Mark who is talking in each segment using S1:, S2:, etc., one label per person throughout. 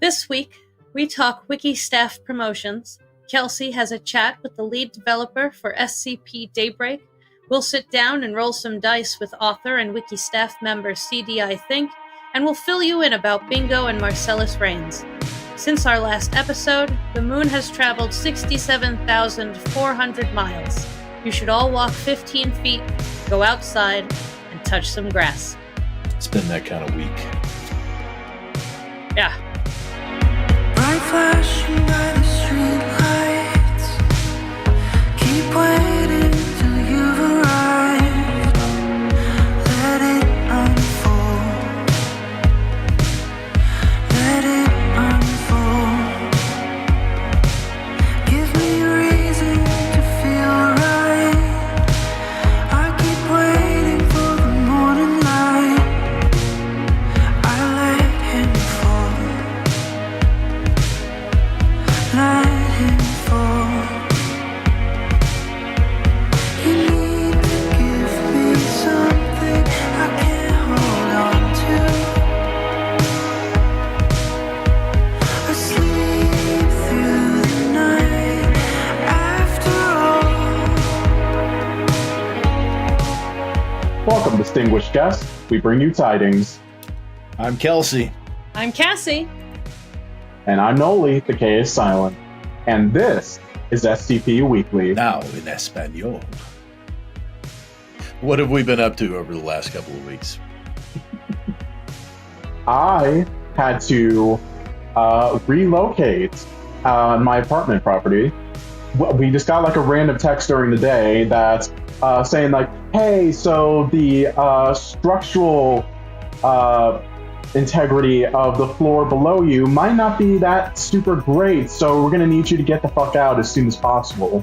S1: This week, we talk wiki staff promotions. Kelsey has a chat with the lead developer for SCP Daybreak. We'll sit down and roll some dice with author and wiki staff member CDIThink, and we'll fill you in about Bingo and Marcellus Raynes. Since our last episode, the moon has traveled 67,400 miles. You should all walk 15 feet, go outside, and touch some grass.
S2: It's been that kind of week.
S1: Yeah.
S3: Bright flashing by the street lights. Keep waiting till you've arrived. Let it unfold. Let it unfold. Give me a reason to feel right. I keep waiting for the morning light. I let him fall. Let him fall. You need to give me something I can't hold on to. Asleep through the night after all.
S4: Welcome, distinguished guests. We bring you tidings.
S2: I'm Kelsey.
S1: I'm Cassie.
S4: And I'm Noli, the K is silent. And this is SCP Weekly.
S2: Now in Espanol. What have we been up to over the last couple of weeks?
S4: I had to relocate my apartment property. We just got like a random text during the day that's saying like, hey, so the structural integrity of the floor below you might not be that super great, so we're gonna need you to get the fuck out as soon as possible.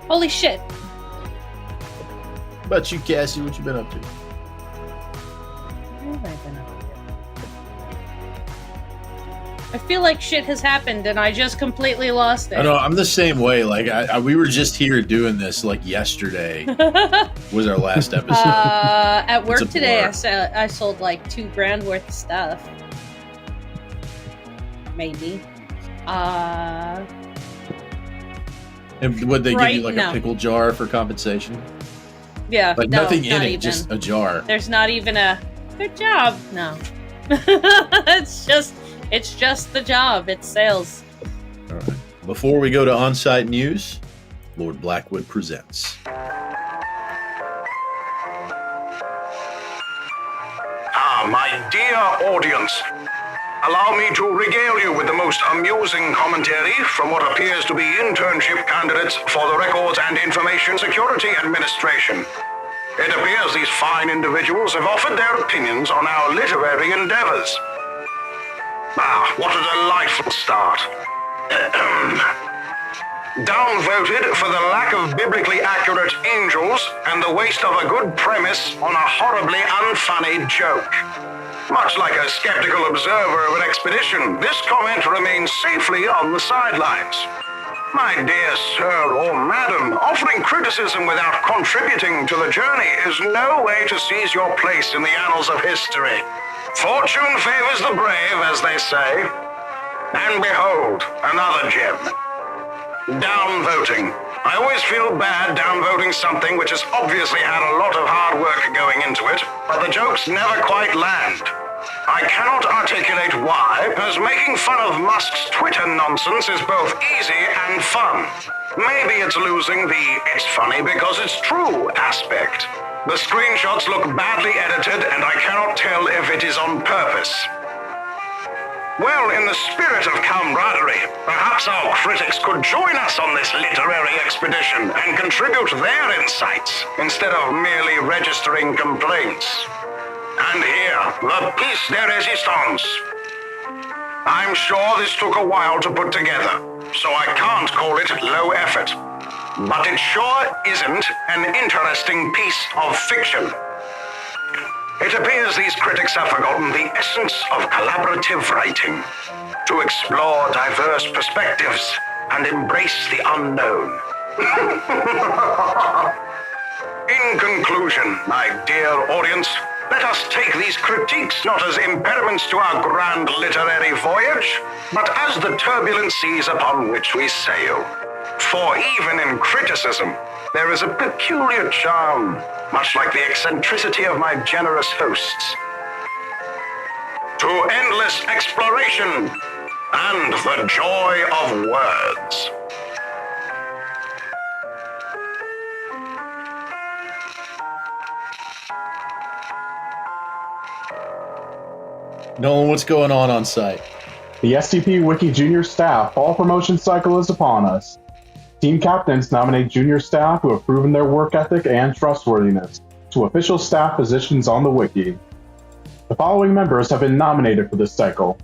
S1: Holy shit.
S2: How about you, Cassie? What you been up to?
S1: What have I been up to? I feel like shit has happened and I just completely lost it.
S2: I know, I'm the same way. Like, we were just here doing this, like, yesterday was our last episode.
S1: At work
S2: It's a
S1: today,
S2: blur.
S1: I sold like $2,000 worth of stuff. Maybe.
S2: And would they give
S1: Right,
S2: you, like,
S1: no.
S2: a pickle jar for compensation?
S1: Yeah.
S2: Like,
S1: no,
S2: nothing in
S1: not
S2: it,
S1: even.
S2: just a jar.
S1: There's not even a good job. No. It's just the job. It's sales.
S2: All right. Before we go to on-site news, Lord Blackwood Presents.
S5: My dear audience, allow me to regale you with the most amusing commentary from what appears to be internship candidates for the Records and Information Security Administration. It appears these fine individuals have offered their opinions on our literary endeavors. What a delightful start. Downvoted for the lack of biblically accurate angels and the waste of a good premise on a horribly unfunny joke. Much like a skeptical observer of an expedition, this comment remains safely on the sidelines. My dear sir or madam, offering criticism without contributing to the journey is no way to seize your place in the annals of history. Fortune favors the brave, as they say. And behold, another gem. Downvoting. I always feel bad downvoting something which has obviously had a lot of hard work going into it, but the jokes never quite land. I cannot articulate why, as making fun of Musk's Twitter nonsense is both easy and fun. Maybe it's losing the "it's funny because it's true" aspect. The screenshots look badly edited, and I cannot tell if it is on purpose. Well, in the spirit of camaraderie, perhaps our critics could join us on this literary expedition and contribute their insights instead of merely registering complaints. And here, the piece de resistance. I'm sure this took a while to put together, so I can't call it low effort. But it sure isn't an interesting piece of fiction. It appears these critics have forgotten the essence of collaborative writing, to explore diverse perspectives and embrace the unknown. In conclusion, my dear audience, let us take the these critiques not as impediments to our grand literary voyage, but as the turbulent seas upon which we sail. For even in criticism, there is a peculiar charm, much like the eccentricity of my generous hosts. To endless exploration and the joy of words.
S2: Nolan, what's going on site?
S4: The SCP Wiki Junior Staff Fall Promotion Cycle is upon us. Team captains nominate junior staff who have proven their work ethic and trustworthiness to official staff positions on the Wiki. The following members have been nominated for this cycle.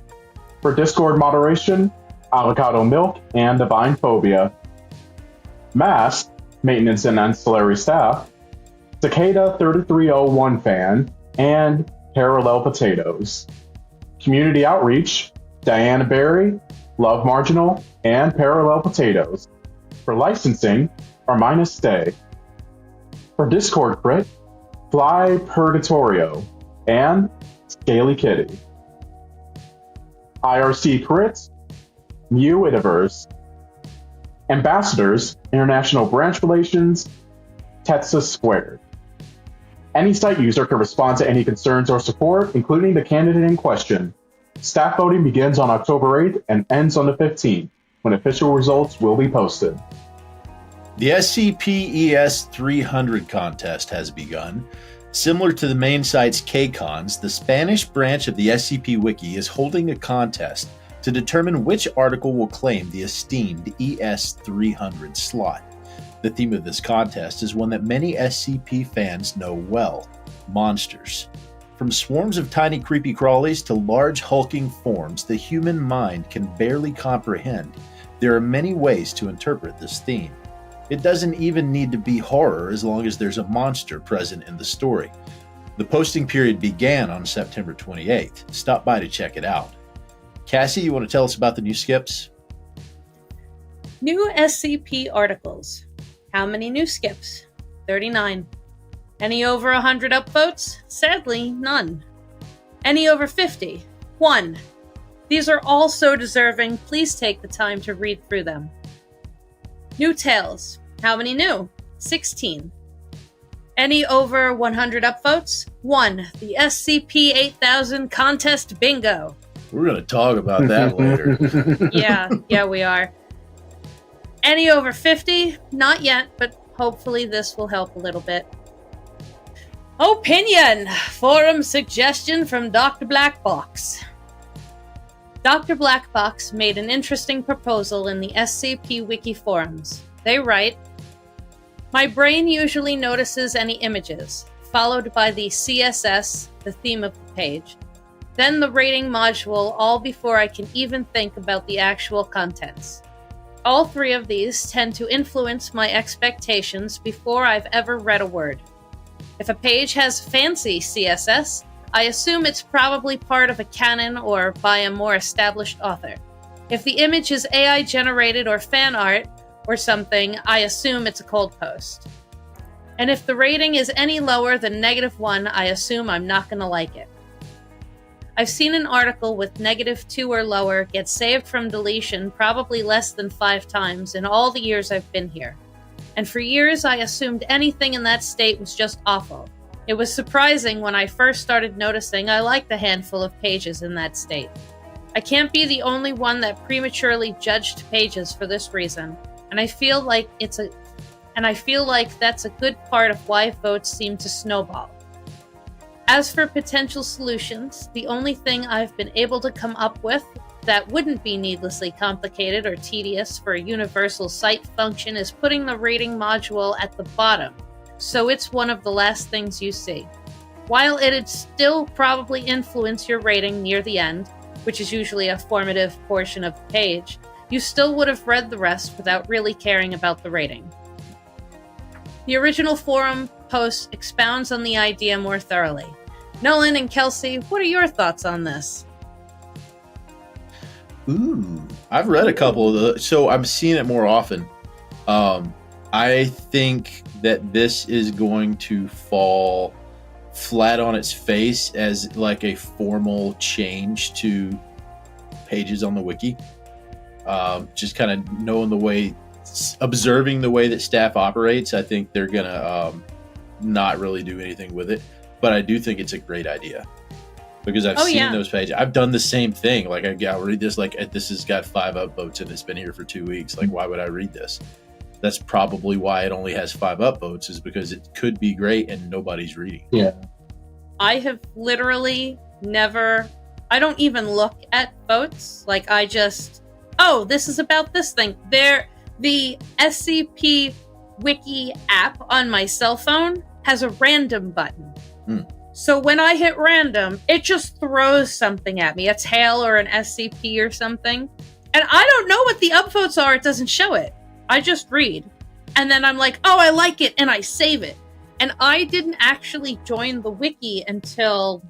S4: For Discord moderation, Avocado Milk and Divine Phobia. Mask, maintenance and ancillary staff, Cicada 3301 fan, and Parallel Potatoes. Community outreach, Diana Berry, Love Marginal, and Parallel Potatoes. For licensing, Armina Stay. For Discord crit, Fly Purgatorio, and Scaly Kitty. IRC crits, Mew Idiverse. Ambassadors, International Branch Relations, Tetsa Squared. Any site user can respond to any concerns or support, including the candidate in question. Staff voting begins on October 8th and ends on the 15th, when official results will be posted.
S2: The SCP-ES 300 contest has begun. Similar to the main site's KCons, the Spanish branch of the SCP Wiki is holding a contest to determine which article will claim the esteemed ES 300 slot. The theme of this contest is one that many SCP fans know well: monsters. From swarms of tiny creepy crawlies to large hulking forms the human mind can barely comprehend, there are many ways to interpret this theme. It doesn't even need to be horror as long as there's a monster present in the story. The posting period began on September 28th. Stop by to check it out. Cassie, you want to tell us about the new skips?
S1: New SCP articles. How many new skips? 39. Any over 100 upvotes? Sadly, none. Any over 50? 1. These are all so deserving, please take the time to read through them. New tales. How many new? 16. Any over 100 upvotes? 1. The SCP-8000 Contest Bingo.
S2: We're going to talk about that later.
S1: Yeah, we are. Any over 50? Not yet, but hopefully this will help a little bit. Opinion! Forum suggestion from Dr. Blackbox. Dr. Blackbox made an interesting proposal in the SCP Wiki forums. They write, "My brain usually notices any images, followed by the CSS, the theme of the page, then the rating module, all before I can even think about the actual contents. All three of these tend to influence my expectations before I've ever read a word. If a page has fancy CSS, I assume it's probably part of a canon or by a more established author. If the image is AI generated or fan art or something, I assume it's a cold post. And if the rating is any lower than -1, I assume I'm not going to like it. I've seen an article with -2 or lower get saved from deletion probably less than 5 times in all the years I've been here. And for years I assumed anything in that state was just awful. It was surprising when I first started noticing I liked a handful of pages in that state. I can't be the only one that prematurely judged pages for this reason, and I feel like that's a good part of why votes seem to snowball. As for potential solutions, the only thing I've been able to come up with that wouldn't be needlessly complicated or tedious for a universal site function is putting the rating module at the bottom, so it's one of the last things you see. While it'd still probably influence your rating near the end, which is usually a formative portion of the page, you still would have read the rest without really caring about the rating. The original forum post expounds on the idea more thoroughly. Nolan and Kelsey, what are your thoughts on this?
S2: Ooh, I've read a couple of those, so I'm seeing it more often. I think that this is going to fall flat on its face as like a formal change to pages on the wiki. Just kind of knowing the way, observing the way that staff operates, I think they're gonna not really do anything with it. But I do think it's a great idea because I've seen those pages. I've done the same thing. Like I'll read this, like this has got 5 upvotes and it's been here for 2 weeks. Like, why would I read this? That's probably why it only has 5 upvotes, is because it could be great and nobody's reading.
S4: Yeah.
S1: I have literally never, I don't even look at votes. Like I just, oh, this is about this thing. The SCP Wiki app on my cell phone has a random button. So when I hit random, it just throws something at me, a tail or an SCP or something. And I don't know what the upvotes are. It doesn't show it. I just read. And then I'm like, oh, I like it. And I save it. And I didn't actually join the wiki until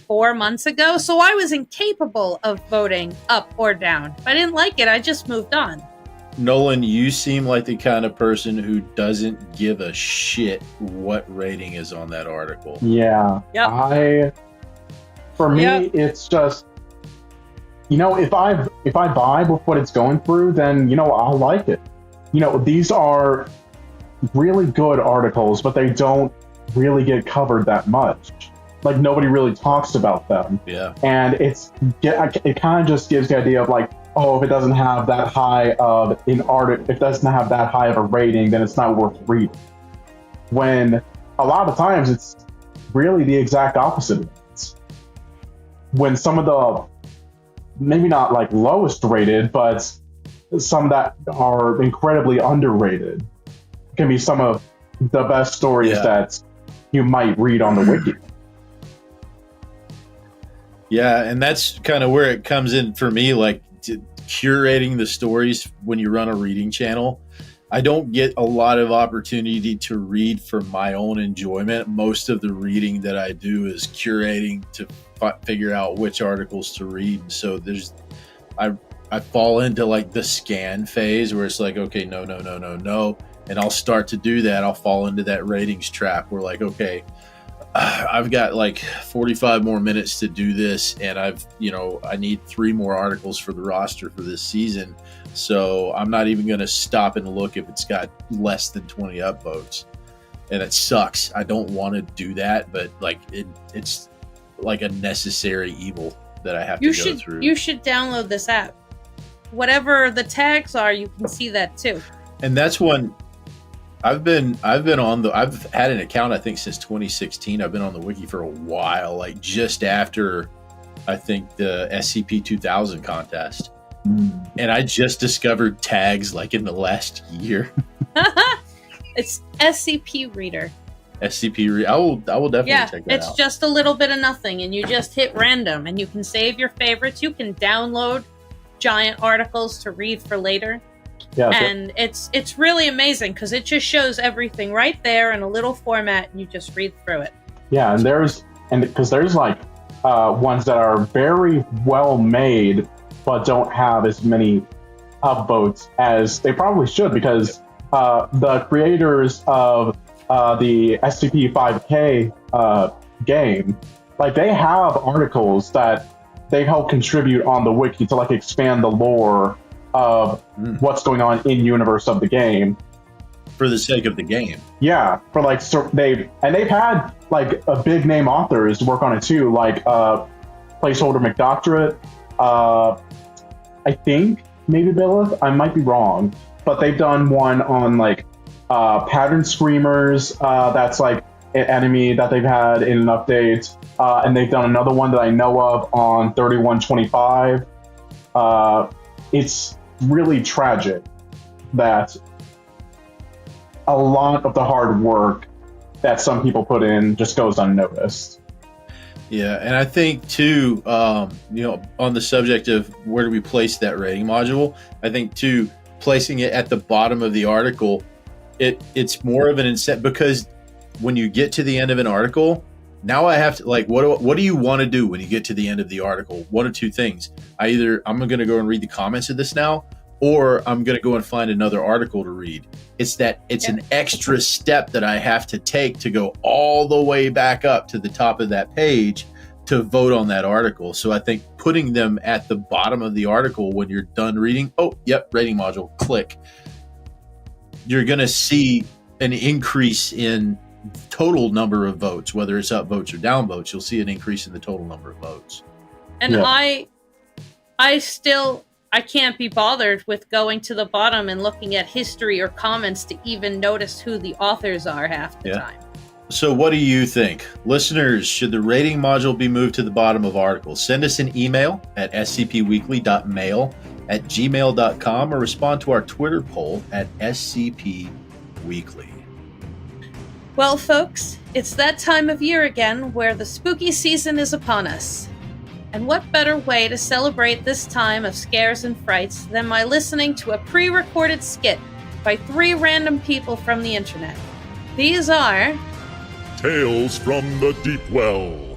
S1: 4 months ago. So I was incapable of voting up or down. If I didn't like it, I just moved on.
S2: Nolan, you seem like the kind of person who doesn't give a shit what rating is on that article.
S4: Yeah.
S1: Yep.
S4: For me, it's just, if I vibe with what it's going through, then, I'll like it. These are really good articles, but they don't really get covered that much. Like, nobody really talks about them.
S2: Yeah.
S4: And it kind of just gives the idea of like, oh, if it doesn't have that high of if it doesn't have that high of a rating, then it's not worth reading. When a lot of times it's really the exact opposite of it. When some of the, maybe not like lowest rated, but some that are incredibly underrated can be some of the best stories that you might read on the wiki.
S2: Yeah, and that's kind of where it comes in for me, like curating the stories when you run a reading channel. I don't get a lot of opportunity to read for my own enjoyment. Most of the reading that I do is curating to figure out which articles to read. And so I fall into like the scan phase where it's like, okay, no. And I'll start to do that. I'll fall into that ratings trap where like, okay, I've got like 45 more minutes to do this, and I need 3 more articles for the roster for this season. So I'm not even going to stop and look if it's got less than 20 upvotes. And it sucks. I don't want to do that, but like it's like a necessary evil that I have to go through.
S1: You should download this app. Whatever the tags are, you can see that too.
S2: And that's when I've had an account, I think, since 2016. I've been on the wiki for a while, like just after, I think, the SCP 2000 contest. And I just discovered tags like in the last year.
S1: It's SCP Reader.
S2: I will definitely check that out.
S1: It's just a little bit of nothing, and you just hit random, and you can save your favorites. You can download giant articles to read for later.
S4: Yeah,
S1: and it's really amazing because it just shows everything right there in a little format, and you just read through it.
S4: Yeah, and there's like ones that are very well made, but don't have as many upvotes as they probably should, because the creators of the SCP 5K game, like they have articles that they help contribute on the wiki to like expand the lore of what's going on in universe of the game
S2: for the sake of the game.
S4: Yeah, for like they've had like a big name authors work on it too, like placeholder McDoctorate, I think maybe Billith, I might be wrong, but they've done one on like pattern screamers, that's like an enemy that they've had in an update, and they've done another one that I know of on 3125. It's really tragic that a lot of the hard work that some people put in just goes unnoticed.
S2: Yeah, and I think too, on the subject of where do we place that rating module, I think too, placing it at the bottom of the article, it's more of an incentive, because when you get to the end of an article, now I have to, like, what do you want to do when you get to the end of the article? One of two things. I'm going to go and read the comments of this now, or I'm going to go and find another article to read. It's an extra step that I have to take to go all the way back up to the top of that page to vote on that article. So I think putting them at the bottom of the article when you're done reading, rating module, click. You're going to see an increase in total number of votes, whether it's up votes or down votes. You'll see an increase in the total number of votes.
S1: And I can't be bothered with going to the bottom and looking at history or comments to even notice who the authors are half the time.
S2: So what do you think? Listeners, should the rating module be moved to the bottom of articles? Send us an email at scpweekly.mail at gmail.com or respond to our Twitter poll at scpweekly.
S1: Well, folks, it's that time of year again where the spooky season is upon us. And what better way to celebrate this time of scares and frights than by listening to a pre-recorded skit by 3 random people from the internet. These are...
S6: Tales from the Deepwell.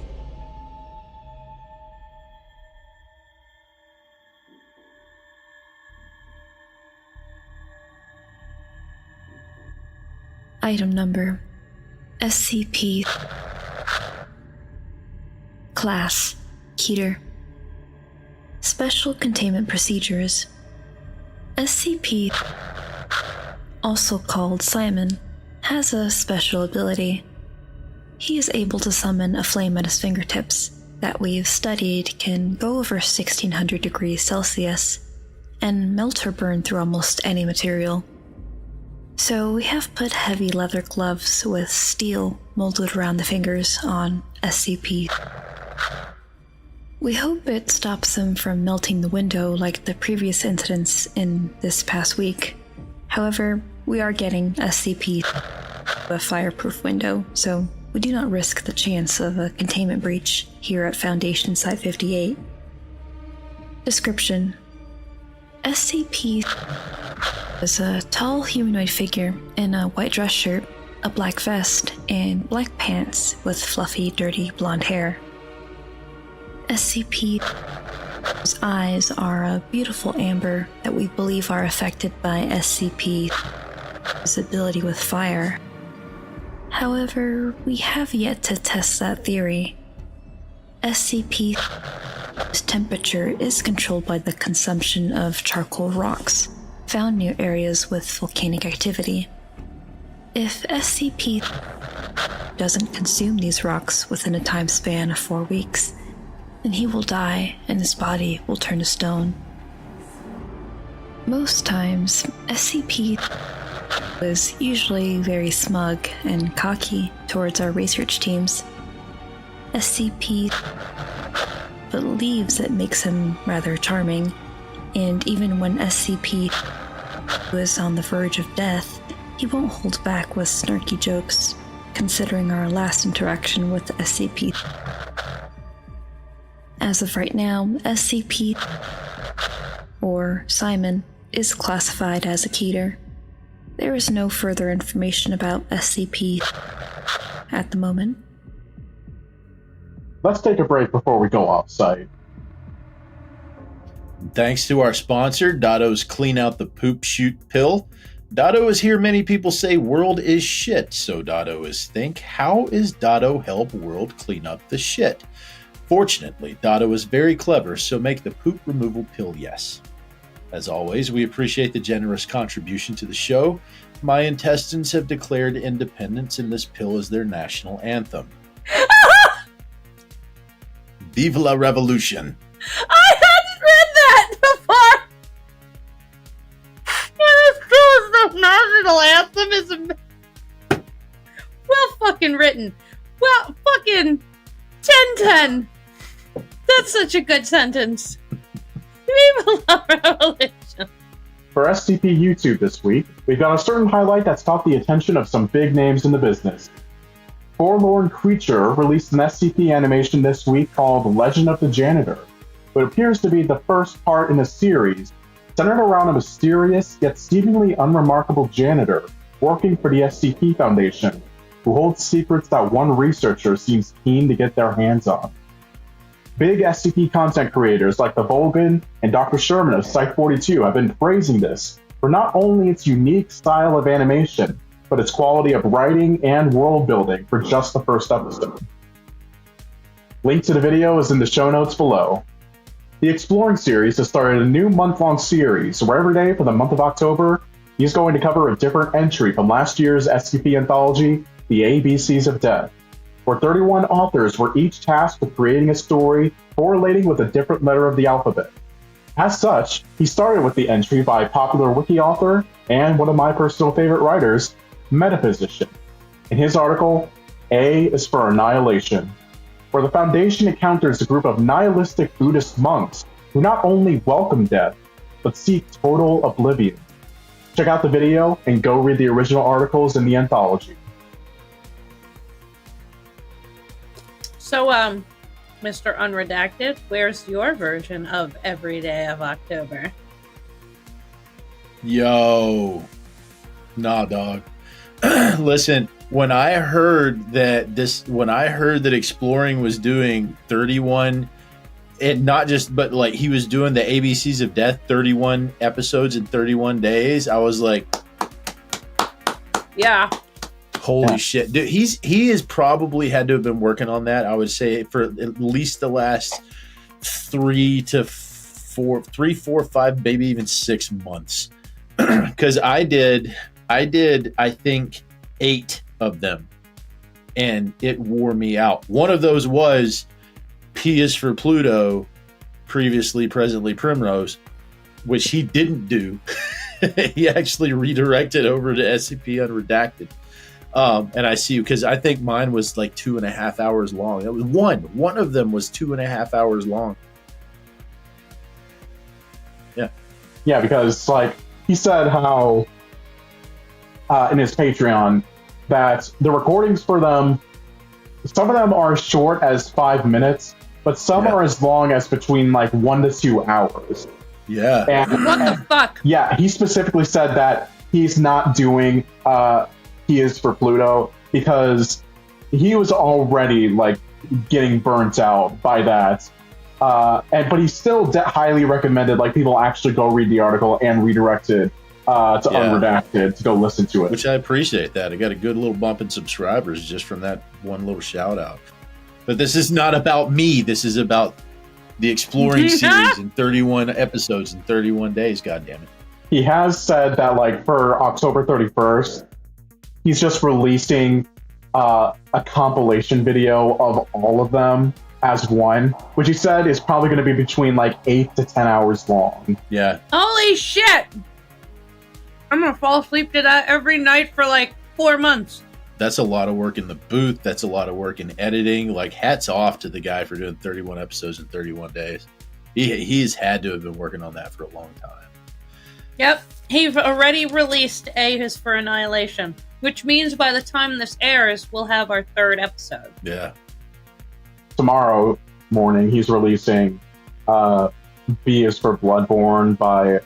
S7: Item number SCP. Class Keter. Special Containment Procedures. SCP, also called Simon, has a special ability. He is able to summon a flame at his fingertips that we've studied can go over 1600 degrees Celsius and melt or burn through almost any material. So we have put heavy leather gloves with steel molded around the fingers on SCP. We hope it stops him from melting the window like the previous incidents in this past week. However, we are getting SCP a fireproof window, so we do not risk the chance of a containment breach here at Foundation Site 58. Description: SCP is a tall humanoid figure in a white dress shirt, a black vest, and black pants with fluffy, dirty blonde hair. SCP's eyes are a beautiful amber that we believe are affected by SCP's ability with fire. However, we have yet to test that theory. SCP's temperature is controlled by the consumption of charcoal rocks found near areas with volcanic activity. If SCP doesn't consume these rocks within a time span of 4 weeks, then he will die and his body will turn to stone. Most times, SCP is usually very smug and cocky towards our research teams. SCP believes it makes him rather charming, and even when SCP is on the verge of death, he won't hold back with snarky jokes, considering our last interaction with SCP. As of right now, SCP, or Simon, is classified as a Keter. There is no further information about SCP at the moment.
S4: Let's take a break before we go off-site.
S2: Thanks to our sponsor, Dado's Clean Out the Poop Chute pill. Dado is here. Many people say world is shit, so Dado is think, how is Dado help world clean up the shit? Fortunately, Dado is very clever, so make the poop removal pill yes. As always, we appreciate the generous contribution to the show. My intestines have declared independence, and this pill is their national anthem. Vive la Revolution!
S1: I hadn't read that before! This pill is the national anthem is well fucking written. Well fucking 10-10. That's such a good sentence. Viva la Revolution.
S4: For SCP YouTube this week, we've got a certain highlight that's caught the attention of some big names in the business. ForlornCreature released an SCP animation this week called Legend of the Janitor, which appears to be the first part in a series centered around a mysterious yet seemingly unremarkable janitor working for the SCP Foundation, who holds secrets that one researcher seems keen to get their hands on. Big SCP content creators like the Volgan and Dr. Sherman of Site42 have been praising this for not only its unique style of animation, but its quality of writing and world building for just the first episode. Link to the video is in the show notes below. The Exploring series has started a new month-long series where every day for the month of October, he's going to cover a different entry from last year's SCP anthology, The ABCs of Death, where 31 authors were each tasked with creating a story correlating with a different letter of the alphabet. As such, he started with the entry by popular wiki author and one of my personal favorite writers, Metaphysician. In his article, A is for Annihilation, where the Foundation encounters a group of nihilistic Buddhist monks who not only welcome death, but seek total oblivion. Check out the video and go read the original articles in the anthology.
S1: So, Mr. Unredacted, where's your version of Every Day of October?
S2: Yo. Nah, dog. Listen, when I heard that Exploring was doing 31, and not just, but like he was doing the ABCs of Death, 31 episodes in 31 days, I was like,
S1: yeah.
S2: Holy shit. Dude, he has probably had to have been working on that, I would say, for at least the last 3, 4, 5, maybe even 6 months. Because I did, I think, 8 of them, and it wore me out. One of those was P is for Pluto, previously, presently, Primrose, which he didn't do. He actually redirected over to SCP Unredacted. And I see, because I think mine was like 2.5 hours long. It was one of them was 2.5 hours long.
S4: Yeah, because like he said how in his Patreon that the recordings for them, some of them are as short as 5 minutes, but some are as long as between like 1 to 2 hours.
S2: Yeah.
S1: What the fuck?
S4: Yeah, he specifically said that he's not doing He is for Pluto because he was already like getting burnt out by that. But he still highly recommended like people actually go read the article and redirect it to Unredacted to go listen to it.
S2: Which I appreciate that. I got a good little bump in subscribers just from that one little shout out. But this is not about me. This is about the Exploring series in 31 episodes in 31 days. God damn it.
S4: He has said that like for October 31st, he's just releasing a compilation video of all of them as one, which he said is probably going to be between like 8 to 10 hours long.
S2: Yeah.
S1: Holy shit! I'm gonna fall asleep to that every night for like 4 months.
S2: That's a lot of work in the booth. That's a lot of work in editing. Like, hats off to the guy for doing 31 episodes in 31 days. He's had to have been working on that for a long time.
S1: Yep, he's already released A is for Annihilation, which means by the time this airs, we'll have our 3rd episode.
S2: Yeah.
S4: Tomorrow morning, he's releasing B is for Bloodborne by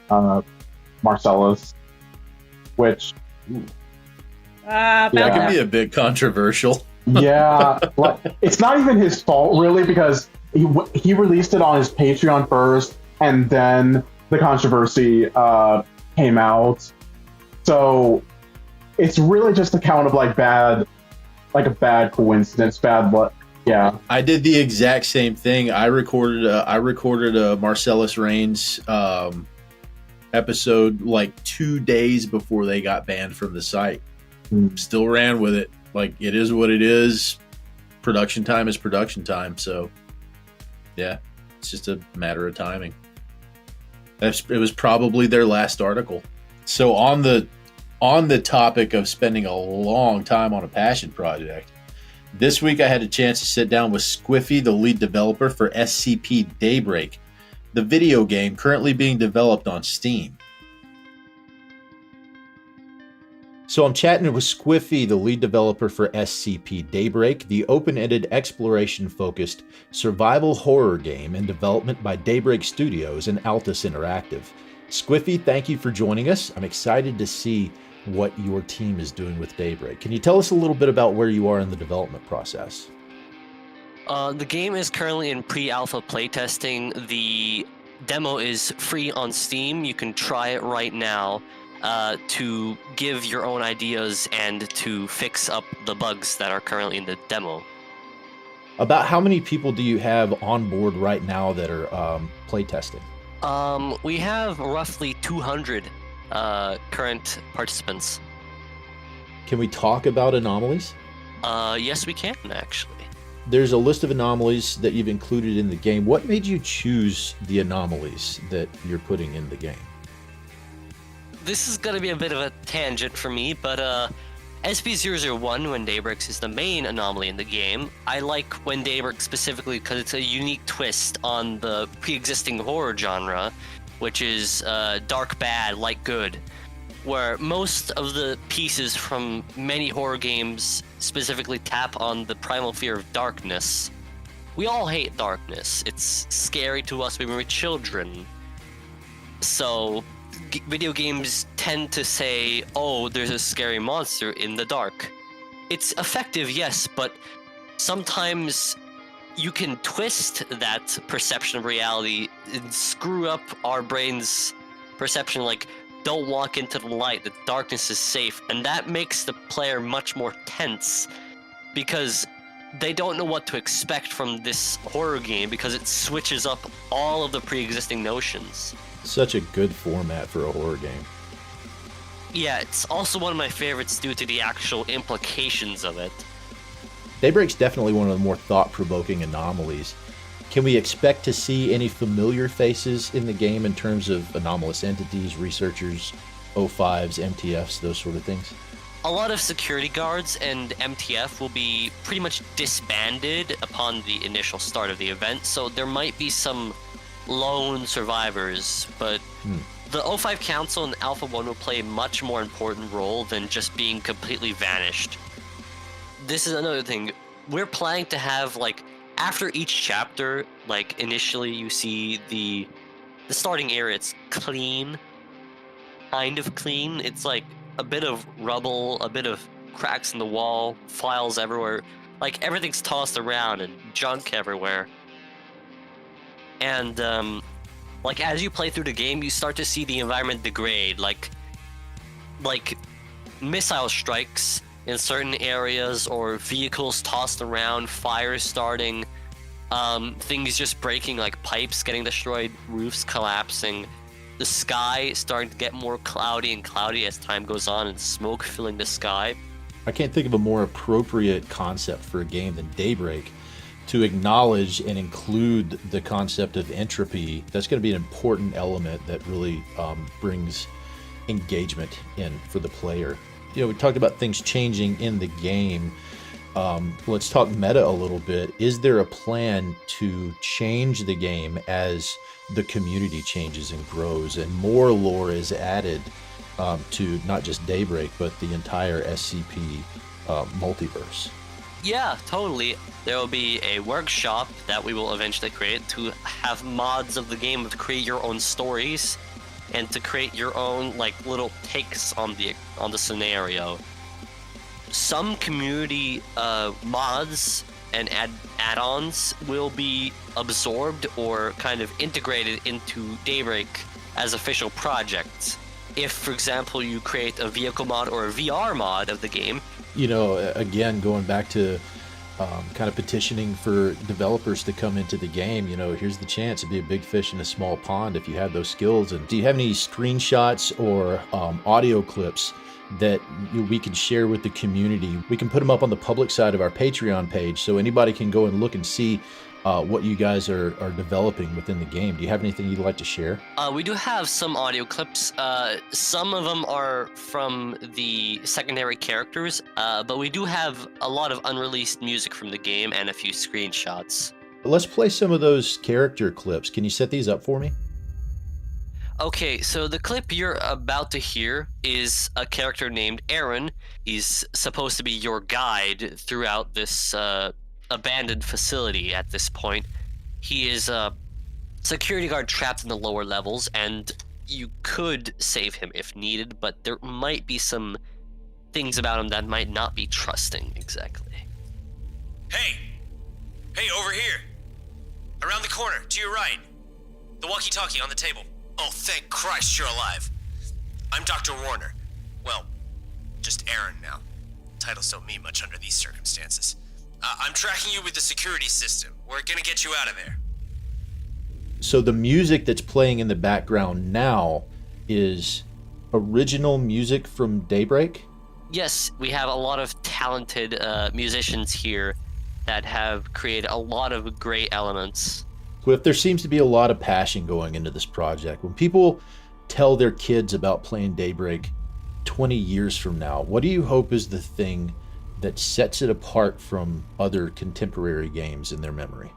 S4: Marcellus, which...
S2: that could be a bit controversial.
S4: Yeah, like, it's not even his fault, really, because he released it on his Patreon first, and then the controversy came out. So it's really just a count of like a bad coincidence, bad luck. Yeah,
S2: I did the exact same thing. I recorded a Marcellus Raynes episode like 2 days before they got banned from the site. Still ran with it. Like, it is what it is. Production time is production time. So yeah, it's just a matter of timing. It was probably their last article. So on the topic of spending a long time on a passion project, this week I had a chance to sit down with Squiffy, the lead developer for SCP Daybreak, the video game currently being developed on Steam. So I'm chatting with Squiffy, the lead developer for SCP Daybreak, the open-ended exploration-focused survival horror game in development by Daybreak Studios and Altus Interactive. Squiffy, thank you for joining us. I'm excited to see what your team is doing with Daybreak. Can you tell us a little bit about where you are in the development process?
S8: The game is currently in pre-alpha playtesting. The demo is free on Steam. You can try it right now to give your own ideas and to fix up the bugs that are currently in the demo.
S2: About how many people do you have on board right now that are playtesting?
S8: We have roughly 200 current participants.
S2: Can we talk about anomalies?
S8: Yes, we can, actually.
S2: There's a list of anomalies that you've included in the game. What made you choose the anomalies that you're putting in the game?
S8: This is going to be a bit of a tangent for me, but SCP-001, When Daybreak, is the main anomaly in the game. I like When Daybreak specifically because it's a unique twist on the pre-existing horror genre, which is dark bad, light good, where most of the pieces from many horror games specifically tap on the primal fear of darkness. We all hate darkness. It's scary to us when we're children. So video games tend to say, oh, there's a scary monster in the dark. It's effective, yes, but sometimes you can twist that perception of reality and screw up our brain's perception, like, don't walk into the light, the darkness is safe, and that makes the player much more tense because they don't know what to expect from this horror game because it switches up all of the pre-existing notions.
S2: Such a good format for a horror game.
S8: Yeah, it's also one of my favorites due to the actual implications of it.
S2: Daybreak's definitely one of the more thought-provoking anomalies. Can we expect to see any familiar faces in the game in terms of anomalous entities, researchers, O5s, MTFs, those sort of things?
S8: A lot of security guards and MTF will be pretty much disbanded upon the initial start of the event, so there might be some lone survivors, but the O5 Council and Alpha 1 will play a much more important role than just being completely vanished. This is another thing. We're planning to have, like, after each chapter, like, initially you see the starting area, it's clean. Kind of clean. It's like a bit of rubble, a bit of cracks in the wall, files everywhere. Like, everything's tossed around and junk everywhere. And, like, as you play through the game, you start to see the environment degrade. Like missile strikes in certain areas, or vehicles tossed around, fires starting, things just breaking, like pipes getting destroyed, roofs collapsing, the sky starting to get more cloudy and cloudy as time goes on, and smoke filling the sky.
S2: I can't think of a more appropriate concept for a game than Daybreak to acknowledge and include the concept of entropy. That's going to be an important element that really brings engagement in for the player. You know, we talked about things changing in the game. Let's talk meta a little bit. Is there a plan to change the game as the community changes and grows and more lore is added to not just Daybreak, but the entire SCP multiverse?
S8: Yeah, totally. There will be a workshop that we will eventually create to have mods of the game to create your own stories and to create your own, like, little takes on the scenario. Some community mods and add-ons will be absorbed or kind of integrated into Daybreak as official projects. If, for example, you create a vehicle mod or a VR mod of the game.
S2: You know, again, going back to kind of petitioning for developers to come into the game, you know, here's the chance to be a big fish in a small pond if you have those skills. And do you have any screenshots or audio clips that we can share with the community? We can put them up on the public side of our Patreon page so anybody can go and look and see what you guys are developing within the game. Do you have anything you'd like to share?
S8: We do have some audio clips. Some of them are from the secondary characters, but we do have a lot of unreleased music from the game and a few screenshots.
S2: Let's play some of those character clips. Can you set these up for me?
S8: Okay, so the clip you're about to hear is a character named Aaron. He's supposed to be your guide throughout this abandoned facility at this point. He is a security guard trapped in the lower levels, and you could save him if needed, but there might be some things about him that might not be trusting exactly.
S9: Hey! Hey, over here. Around the corner, to your right. The walkie-talkie on the table. Oh, thank Christ you're alive. I'm Dr. Warner. Well, just Aaron now. Titles don't mean much under these circumstances. I'm tracking you with the security system. We're gonna get you out of there.
S2: So the music that's playing in the background now is original music from Daybreak?
S8: Yes, we have a lot of talented musicians here that have created a lot of great elements.
S2: Swift, there seems to be a lot of passion going into this project. When people tell their kids about playing Daybreak 20 years from now, what do you hope is the thing that sets it apart from other contemporary games in their memory?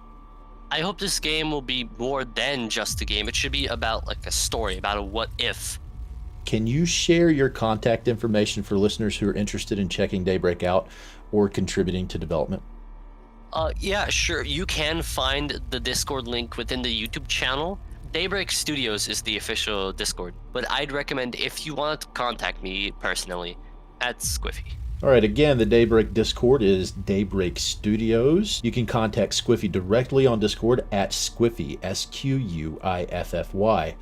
S8: I hope this game will be more than just a game. It should be about like a story, about a what if.
S2: Can you share your contact information for listeners who are interested in checking Daybreak out or contributing to development?
S8: Yeah, sure. You can find the Discord link within the YouTube channel. Daybreak Studios is the official Discord, but I'd recommend, if you want to contact me personally, at Squiffy.
S2: All right, again, the Daybreak Discord is Daybreak Studios. You can contact Squiffy directly on Discord at Squiffy, SQUIFFY.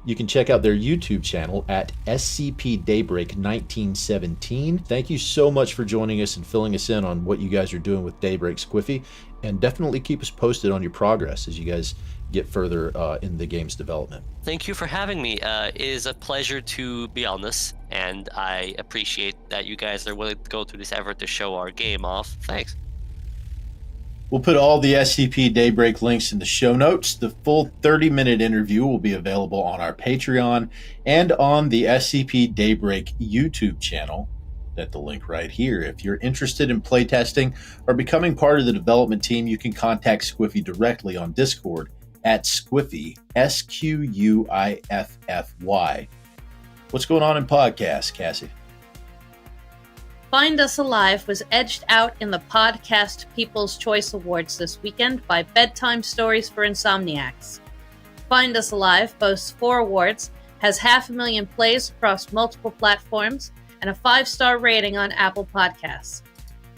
S2: You can check out their YouTube channel at SCP Daybreak 1917. Thank you so much for joining us and filling us in on what you guys are doing with Daybreak, Squiffy, and definitely keep us posted on your progress as you guys get further in the game's development.
S8: Thank you for having me. It is a pleasure to be on this, and I appreciate that you guys are willing to go through this effort to show our game off. Thanks.
S2: We'll put all the SCP Daybreak links in the show notes. The full 30-minute interview will be available on our Patreon and on the SCP Daybreak YouTube channel. At the link right here. If you're interested in playtesting or becoming part of the development team, you can contact Squiffy directly on Discord at Squiffy, SQUIFFY. What's going on in podcasts, Cassie?
S1: Find Us Alive was edged out in the Podcast People's Choice Awards this weekend by Bedtime Stories for Insomniacs. Find Us Alive boasts 4 awards, has 500,000 plays across multiple platforms, and a 5-star rating on Apple Podcasts.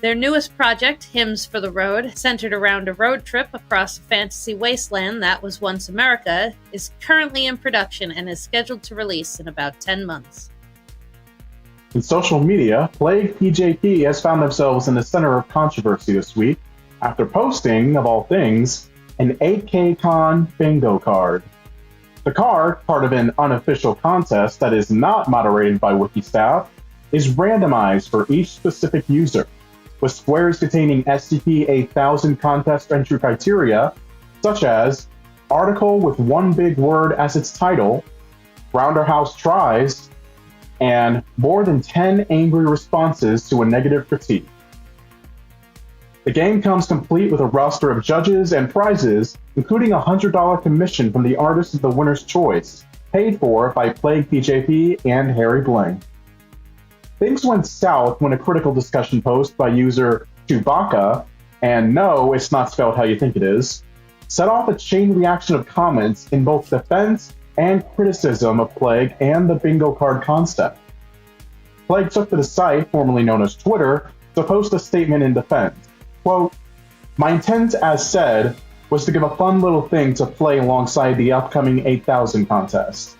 S1: Their newest project, Hymns for the Road, centered around a road trip across a fantasy wasteland that was once America, is currently in production and is scheduled to release in about 10 months.
S4: In social media, Plague PJP has found themselves in the center of controversy this week after posting, of all things, an 8K Con bingo card. The card, part of an unofficial contest that is not moderated by Wiki staff, is randomized for each specific user, with squares containing SCP-8000 contest entry criteria, such as article with one big word as its title, Rounder House tries, and more than 10 angry responses to a negative critique. The game comes complete with a roster of judges and prizes, including a $100 commission from the artist of the winner's choice, paid for by Plague PJP and Harry Bling. Things went south when a critical discussion post by user Chewbacca, and no, it's not spelled how you think it is, set off a chain reaction of comments in both defense and criticism of Plague and the bingo card concept. Plague took to the site, formerly known as Twitter, to post a statement in defense. Quote, "My intent, as said, was to give a fun little thing to play alongside the upcoming 8000 contest.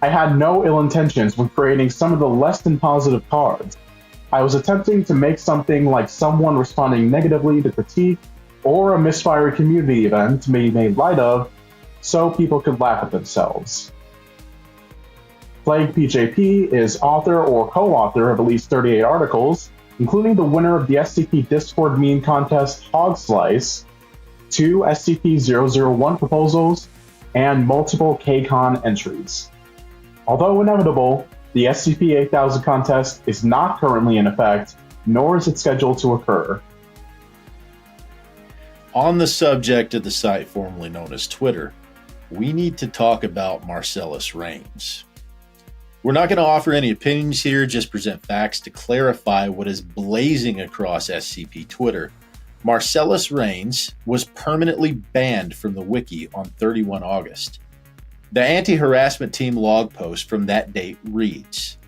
S4: I had no ill intentions when creating some of the less than positive cards. I was attempting to make something like someone responding negatively to critique or a misfired community event to be made light of, so people could laugh at themselves." Plague PJP is author or co-author of at least 38 articles, including the winner of the SCP Discord meme contest Hog Slice, 2 SCP-001 proposals, and multiple KCON entries. Although inevitable, the SCP-8000 contest is not currently in effect, nor is it scheduled to occur.
S2: On the subject of the site formerly known as Twitter, we need to talk about Marcellus Raynes. We're not going to offer any opinions here, just present facts to clarify what is blazing across SCP Twitter. Marcellus Raynes was permanently banned from the wiki on 31 August. The anti-harassment team log post from that date reads,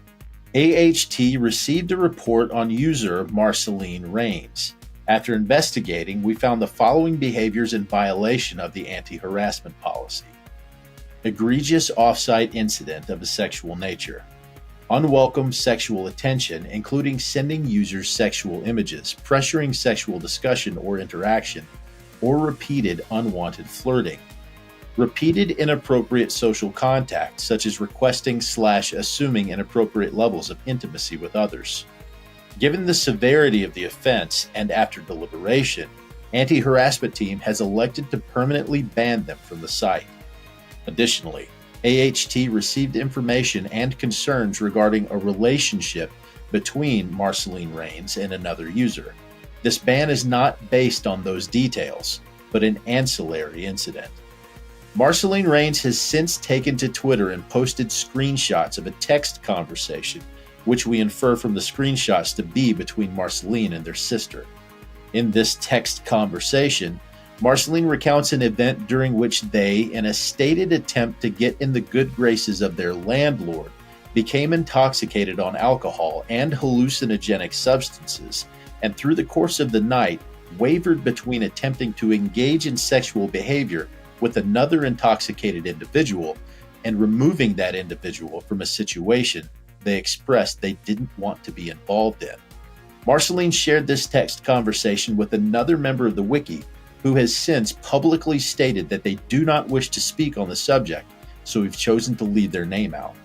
S2: AHT received a report on user Marceline Raynes. After investigating, we found the following behaviors in violation of the anti-harassment policy. Egregious off-site incident of a sexual nature. Unwelcome sexual attention, including sending users sexual images, pressuring sexual discussion or interaction, or repeated unwanted flirting. Repeated inappropriate social contact, such as requesting/assuming inappropriate levels of intimacy with others. Given the severity of the offense and after deliberation, Anti-Harassment Team has elected to permanently ban them from the site. Additionally, AHT received information and concerns regarding a relationship between Marceline Raynes and another user. This ban is not based on those details, but an ancillary incident. Marceline Raynes has since taken to Twitter and posted screenshots of a text conversation, which we infer from the screenshots to be between Marceline and their sister. In this text conversation, Marceline recounts an event during which they, in a stated attempt to get in the good graces of their landlord, became intoxicated on alcohol and hallucinogenic substances, and through the course of the night, wavered between attempting to engage in sexual behavior with another intoxicated individual and removing that individual from a situation they expressed they didn't want to be involved in. Marceline shared this text conversation with another member of the wiki who has since publicly stated that they do not wish to speak on the subject, so we've chosen to leave their name out.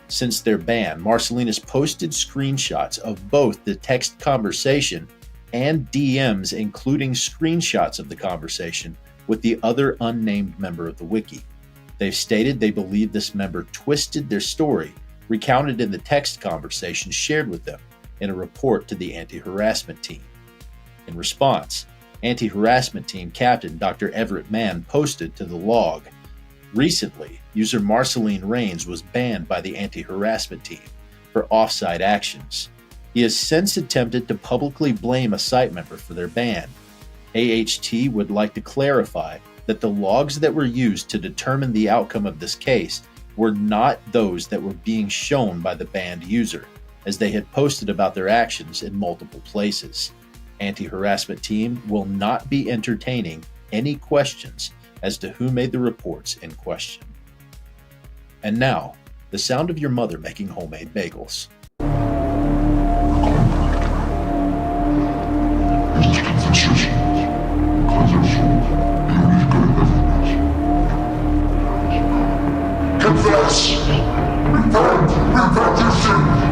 S2: Since their ban, Marceline has posted screenshots of both the text conversation and DMs, including screenshots of the conversation with the other unnamed member of the wiki. They've stated they believe this member twisted their story, recounted in the text conversation shared with them, in a report to the Anti-Harassment Team. In response, Anti-Harassment Team Captain Dr. Everett Mann posted to the log, "Recently, user Marceline Raynes was banned by the Anti-Harassment Team for off-site actions. He has since attempted to publicly blame a site member for their ban. AHT would like to clarify that the logs that were used to determine the outcome of this case were not those that were being shown by the banned user, as they had posted about their actions in multiple places. Anti-Harassment Team will not be entertaining any questions as to who made the reports in question." And now, the sound of your mother making homemade bagels.
S10: Confess! Repent! Repent your sin!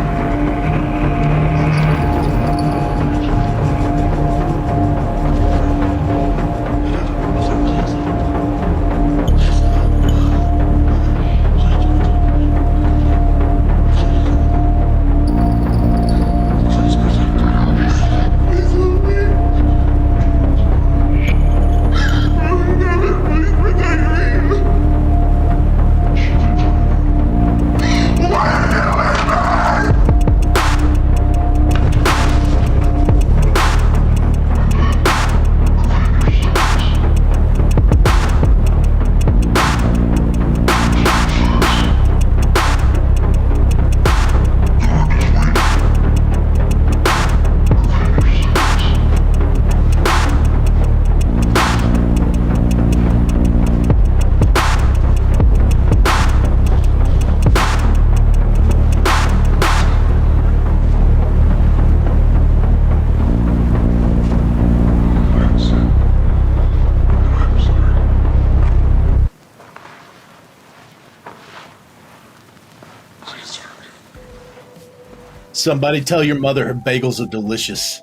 S2: Somebody tell your mother her bagels are delicious.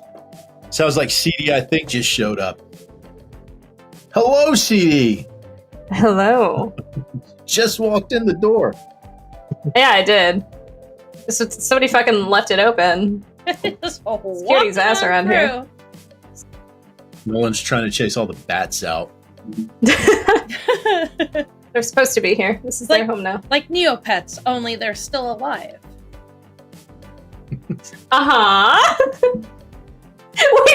S2: Sounds like CDIThink just showed up. Hello, CD.
S11: Hello.
S2: Just walked in the door.
S11: Yeah, I did. Somebody fucking left it open. Security's ass around here.
S2: Nolan's trying to chase all the bats out.
S11: They're supposed to be here. This is their home now.
S1: Like Neopets, only they're still alive.
S11: Wait,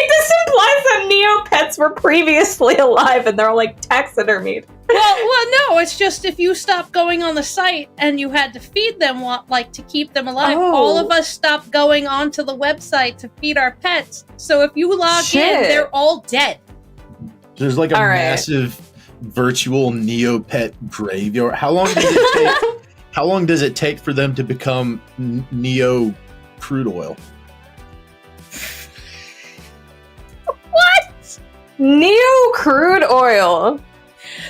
S11: this implies that Neopets were previously alive and they're all like taxidermied.
S1: Well, no, it's just if you stop going on the site and you had to feed them, like to keep them alive, all of us stopped going onto the website to feed our pets. So if you log in, they're all dead.
S2: There's like a massive virtual Neopet graveyard. How long does it take? How long does it take for them to become Neo crude oil?
S1: What?
S11: Neo crude oil.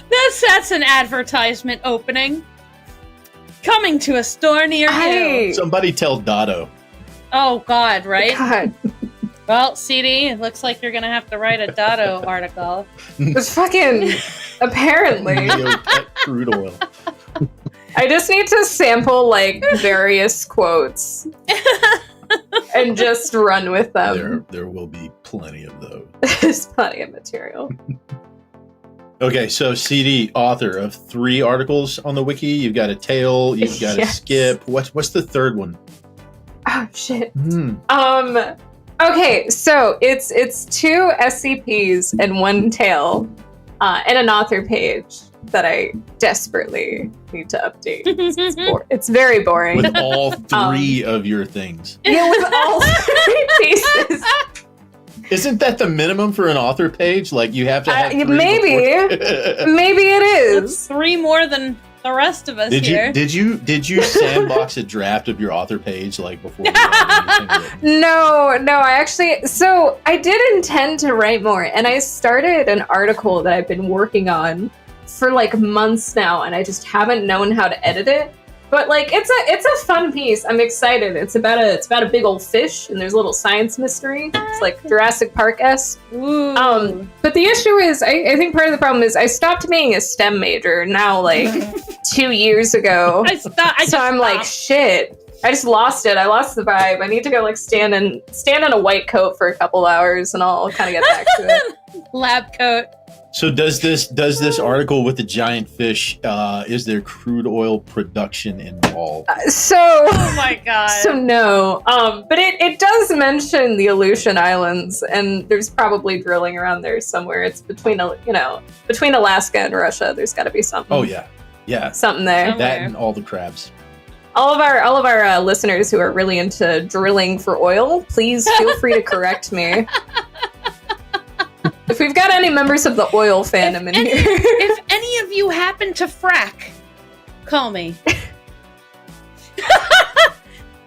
S1: That's an advertisement opening. Coming to a store near you.
S2: Somebody tell Dado.
S1: Oh God, right?
S11: God.
S1: Well, CD, it looks like you're gonna have to write a Dado article.
S11: It's fucking apparently.
S2: Neopet crude oil.
S11: I just need to sample like various quotes and just run with them.
S2: There will be plenty of those.
S11: There's plenty of material.
S2: Okay, so CD, author of 3 articles on the wiki. You've got a tale, you've got a skip. What's the third one?
S11: Oh shit. Okay, so it's 2 SCPs and 1 tale, and an author page that I desperately need to update. It's very boring.
S2: With all 3 of your things.
S11: Yeah, with all 3 pieces.
S2: Isn't that the minimum for an author page? Like you have to have 3
S11: maybe it is.
S1: That's 3 more than the rest of us here.
S2: Did you sandbox a draft of your author page like before?
S11: No, I did intend to write more, and I started an article that I've been working on for like months now, and I just haven't known how to edit it. But like it's a fun piece. I'm excited. It's about a big old fish, and there's a little science mystery. It's like Jurassic Park-esque. But the issue is, I think part of the problem is I stopped being a STEM major now like 2 years ago. So I'm like, shit. I just lost it. I lost the vibe. I need to go like stand in a white coat for a couple hours, and I'll kind of get back to it.
S1: Lab coat.
S2: So does this article with the giant fish, is there crude oil production involved?
S1: Oh my God.
S11: So no, but it does mention the Aleutian Islands, and there's probably drilling around there somewhere. It's between Alaska and Russia. There's got to be something.
S2: Oh yeah,
S11: something there.
S2: Somewhere. That and all the crabs.
S11: All of our listeners who are really into drilling for oil, please feel free to correct me. If we've got any members of the oil fandom in here.
S1: If any of you happen to frack, call me.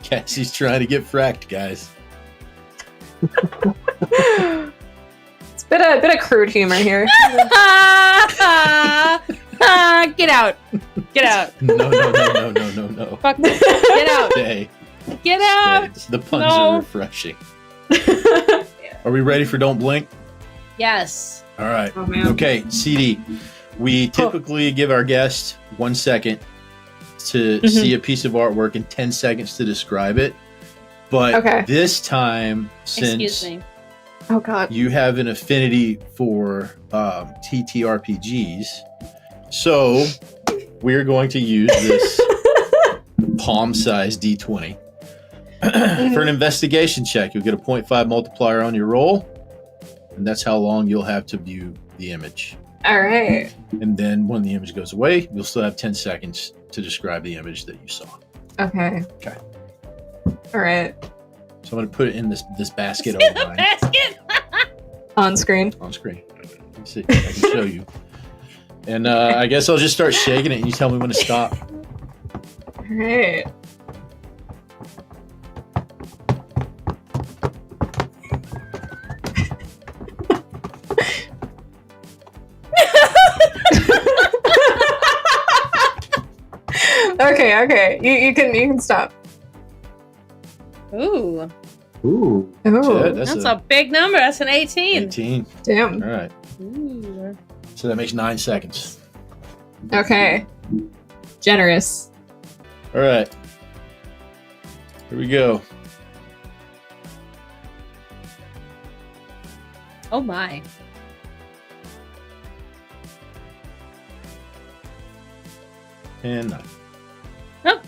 S2: Cassie's trying to get fracked, guys.
S11: It's a bit of crude humor here.
S1: Get out. Get out.
S2: No.
S1: Fuck this. Get out.
S2: Stay.
S1: Get out.
S2: Stay. The puns are refreshing. Are we ready for Don't Blink?
S1: Yes.
S2: All right.
S11: Oh, man.
S2: Okay, CD. We typically give our guest 1 second to see a piece of artwork and 10 seconds to describe it. But this time, since
S11: oh God,
S2: you have an affinity for TTRPGs, so we're going to use this palm-sized D20 for an investigation check. You'll get a 0.5 multiplier on your roll. And that's how long you'll have to view the image.
S11: All right.
S2: And then when the image goes away, you'll still have 10 seconds to describe the image that you saw.
S11: Okay. All right.
S2: So I'm going to put it in this basket over mine.
S1: Basket.
S11: On screen.
S2: Let's see. I can show you. And I guess I'll just start shaking it and you tell me when to stop.
S11: All right. Okay. You can stop.
S1: Ooh.
S2: That's
S1: a big number. That's an 18.
S2: 18.
S11: Damn.
S2: All right.
S1: Ooh.
S2: So that makes 9 seconds.
S11: Okay. Generous.
S2: All right. Here we go.
S1: Oh my.
S2: And 9.
S11: Oh.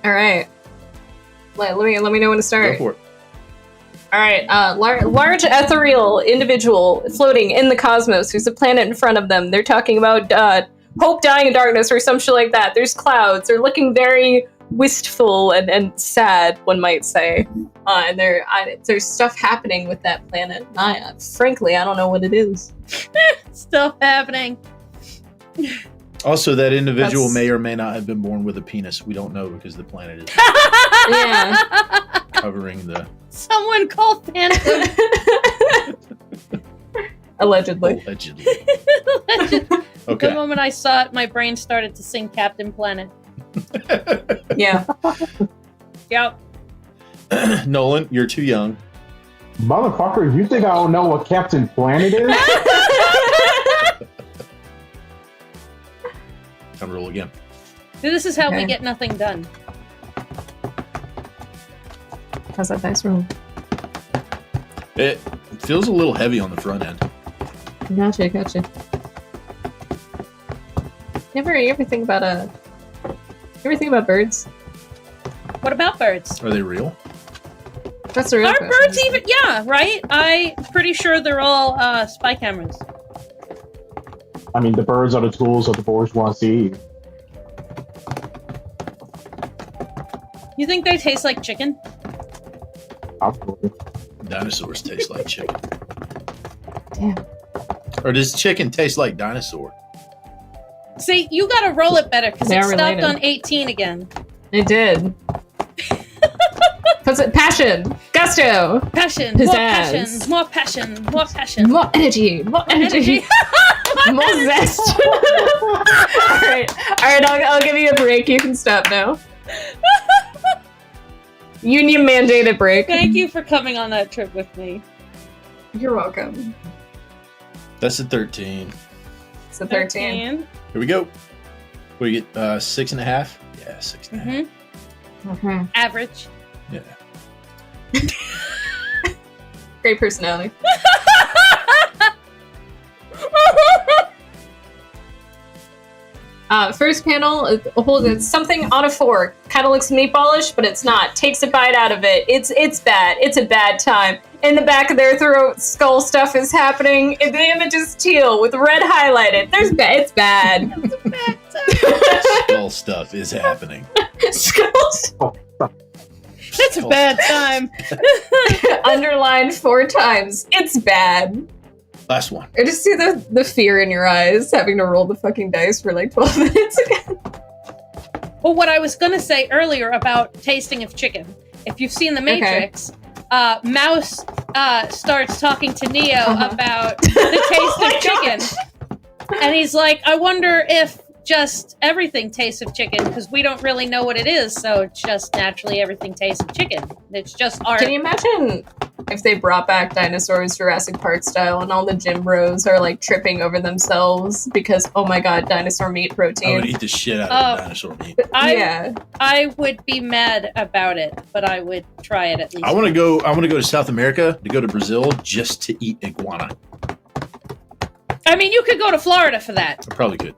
S11: All right. Let me know when to start.
S2: Go for it.
S11: All right, large ethereal individual floating in the cosmos. There's a planet in front of them. They're talking about hope dying in darkness or some shit like that. There's clouds. They're looking very wistful and sad, one might say. And there's stuff happening with that planet. Frankly, I don't know what it is.
S1: Stuff happening.
S2: Also, that individual may or may not have been born with a penis. We don't know because the planet is covering the...
S1: Someone call Fantem.
S11: Allegedly.
S2: Okay.
S1: The moment I saw it, my brain started to sing Captain Planet.
S11: Yeah.
S1: Yep.
S2: Nolan, you're too young.
S4: Motherfucker, you think I don't know what Captain Planet is?
S2: Time to roll again.
S1: This is how we get nothing done.
S11: How's that dice roll?
S2: It feels a little heavy on the front end.
S11: Gotcha. You ever think about birds?
S1: What about birds?
S2: Are they real?
S11: That's a real
S1: Are
S11: question.
S1: birds even? Yeah, right? I'm pretty sure they're all spy cameras.
S4: I mean, the birds are the tools of the bourgeoisie.
S1: You think they taste like chicken?
S4: Absolutely.
S2: Dinosaurs taste like chicken.
S11: Damn.
S2: Or does chicken taste like dinosaur?
S1: See, you gotta roll it better because
S11: They
S1: it
S11: are
S1: stopped
S11: related.
S1: on 18 again.
S11: It did. Passion, gusto,
S1: Passion,
S11: pizzazz.
S1: more passion, more passion.
S11: more energy, more zest. All right, I'll give you a break. You can stop now. Union mandated break.
S1: Thank you for coming on that trip with me.
S11: You're welcome.
S2: That's a 13.
S11: It's a 13.
S2: Here we go. We get 6.5. Yeah, 6.5.
S11: Mm-hmm.
S1: Average.
S2: Yeah.
S11: Great personality. First panel holds something on a fork. Kind of looks meatballish, but it's not. Takes a bite out of it. It's bad. It's a bad time. In the back of their throat, skull stuff is happening. The image is teal with red highlighted. It's bad. It's a bad time.
S2: Skull stuff is happening.
S11: Skull stuff.
S1: That's a bad time.
S11: Underlined 4 times. It's bad.
S2: Last one.
S11: I just see the fear in your eyes having to roll the fucking dice for like 12 minutes again.
S1: Well, what I was going to say earlier about tasting of chicken. If you've seen The Matrix, Mouse starts talking to Neo about the taste of chicken. And he's like, I wonder if just everything tastes of chicken, because we don't really know what it is, so just naturally everything tastes of chicken. It's just art.
S11: Can you imagine if they brought back dinosaurs Jurassic Park style and all the gym bros are like tripping over themselves because, oh my god, dinosaur meat protein?
S2: I would eat the shit out of dinosaur meat.
S1: I would be mad about it, but I would try it at least.
S2: I want to go to South America, to go to Brazil just to eat iguana.
S1: I mean, you could go to Florida for that.
S2: I probably could.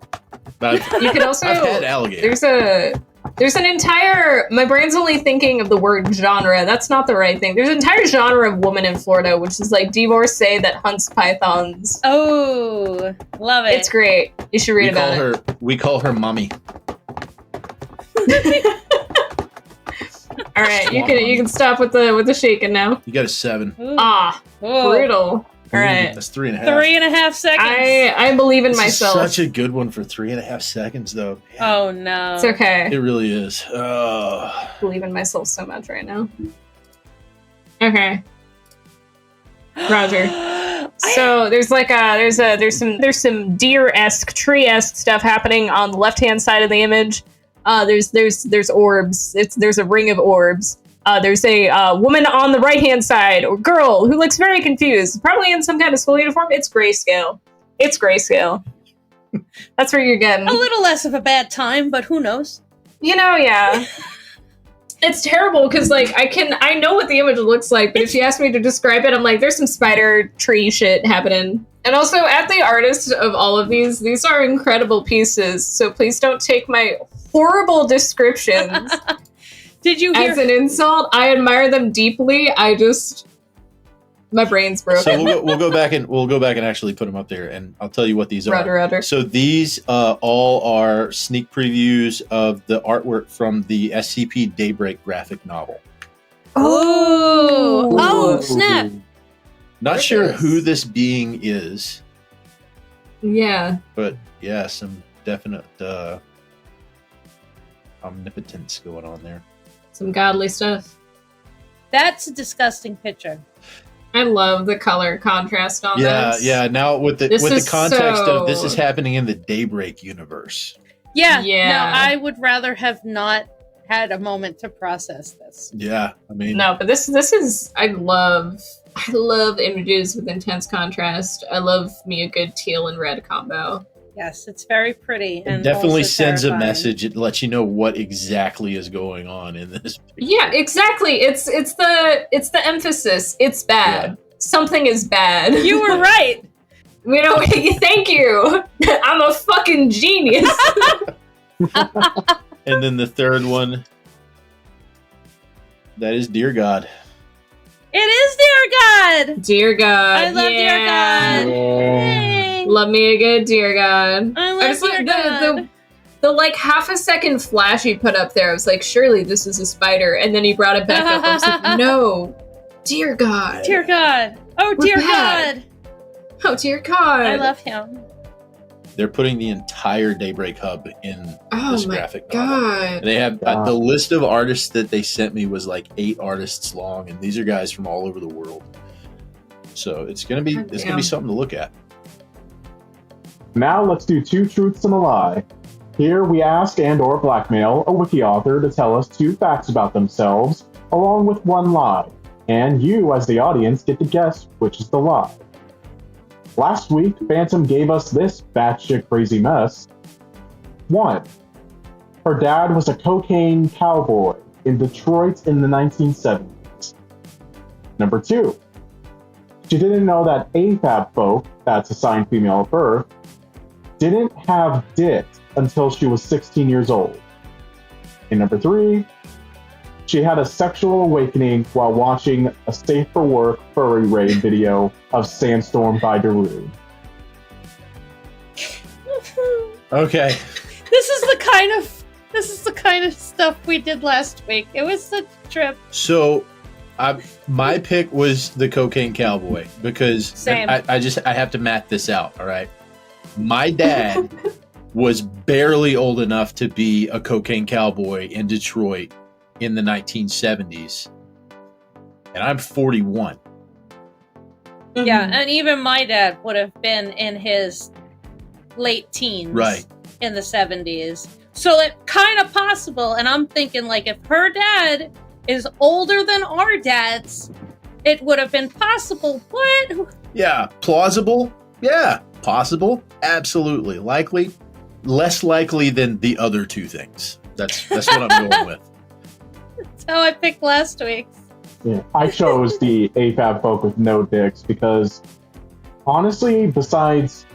S2: But
S11: You can also
S2: I've had alligator.
S11: There's an entire, my brain's only thinking of the word genre. That's not the right thing. There's an entire genre of woman in Florida, which is like divorcee that hunts pythons.
S1: Oh, love it.
S11: It's great. You should read about it.
S2: We call her mommy.
S11: All right, you can stop with the shaking now.
S2: You got a 7.
S1: Ooh.
S11: Brutal. All right,
S2: That's 3.5.
S1: 3.5 seconds.
S11: I believe in
S2: This is
S11: myself.
S2: such a good one for 3.5 seconds, though.
S1: Oh no,
S11: It's okay.
S2: It really is.
S11: I believe in myself so much right now. Okay, Roger. So there's like there's some deer-esque, tree-esque stuff happening on the left-hand side of the image. There's orbs. There's a ring of orbs. There's a woman on the right-hand side, or girl, who looks very confused, probably in some kind of school uniform. It's grayscale. That's where you're getting.
S1: A little less of a bad time, but who knows?
S11: Yeah. It's terrible because, like, I know what the image looks like, but if you ask me to describe it, I'm like, there's some spider tree shit happening. And also, at the artist of all of these are incredible pieces, so please don't take my horrible descriptions
S1: Did you hear?
S11: as an insult. I admire them deeply. I just My brain's broken.
S2: So we'll go back and actually put them up there, and I'll tell you what these are.
S11: Rudder.
S2: So these all are sneak previews of the artwork from the SCP Daybreak graphic novel.
S1: Oh, snap!
S2: Not sure who this being is.
S11: Yeah.
S2: But yeah, some definite omnipotence going on there.
S11: Some godly stuff.
S1: That's a disgusting picture.
S11: I love the color contrast on this.
S2: Yeah. Now with the context of this is happening in the Daybreak universe.
S1: Yeah. No, I would rather have not had a moment to process this.
S2: Yeah, I mean,
S11: no, but this is I love images with intense contrast. I love me a good teal and red combo.
S1: Yes, it's very pretty. And
S2: it definitely
S1: also
S2: sends
S1: terrifying.
S2: a message. It lets you know what exactly is going on in this picture.
S11: Yeah, exactly. It's the emphasis. It's bad. Yeah. Something is bad.
S1: You were right.
S11: Thank you. I'm a fucking genius.
S2: And then the third one, that is Dear God.
S1: It is Dear God.
S11: Dear God.
S1: I love Dear God.
S11: Yay. Love me a good Dear God.
S1: I love Dear God.
S11: The like half a second flash he put up there, I was like, surely this is a spider. And then he brought it back up. I was like, no. Dear God.
S1: Dear God. Oh,
S11: We're
S1: dear
S11: bad.
S1: God.
S11: Oh, dear God.
S1: I love him.
S2: They're putting the entire Daybreak hub in this graphic novel.
S11: God.
S2: They have the list of artists that they sent me was like 8 artists long, and these are guys from all over the world. So it's gonna be something to look at.
S4: Now let's do 2 truths and a lie. Here we ask and/or blackmail a wiki author to tell us 2 facts about themselves, along with 1 lie, and you, as the audience, get to guess which is the lie. Last week, Fantem gave us this batshit crazy mess. 1. Her dad was a cocaine cowboy in Detroit in the 1970s. Number 2. She didn't know that AFAB folk, that's assigned female at birth, didn't have dick until she was 16 years old. And number 3, she had a sexual awakening while watching a Safe for Work furry raid video of Sandstorm by Darude.
S2: Okay.
S1: This is the kind of stuff we did last week. It was such a trip.
S2: So, my pick was the Cocaine Cowboy because
S1: Same.
S2: I have to map this out. All right. My dad was barely old enough to be a cocaine cowboy in Detroit in the 1970s, and I'm 41.
S1: Yeah, and even my dad would have been in his late teens,
S2: right,
S1: in the 70s. So it's kind of possible, and I'm thinking, like, if her dad is older than our dads, it would have been possible. What?
S2: Yeah, plausible. Yeah, possible. Absolutely. Likely. Less likely than the other 2 things. That's what I'm going with.
S1: That's how I picked last week.
S4: Yeah, I chose the AFAB folk with no dicks because, honestly, besides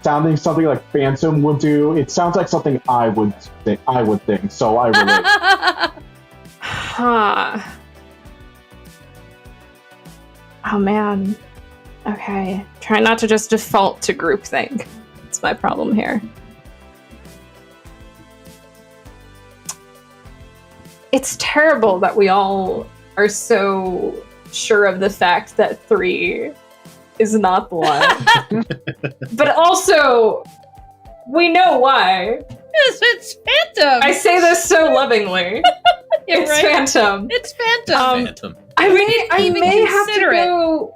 S4: sounding something like Fantem would do, it sounds like something I would think. So I relate.
S11: Huh. Oh man. Okay. Try not to just default to groupthink. That's my problem here. It's terrible that we all are so sure of the fact that 3 is not the one. But also, we know why.
S1: Yes, it's Fantem.
S11: I say this so lovingly. It's
S1: right.
S11: Fantem.
S1: It's Fantem.
S2: Fantem.
S11: I mean, I may have to go.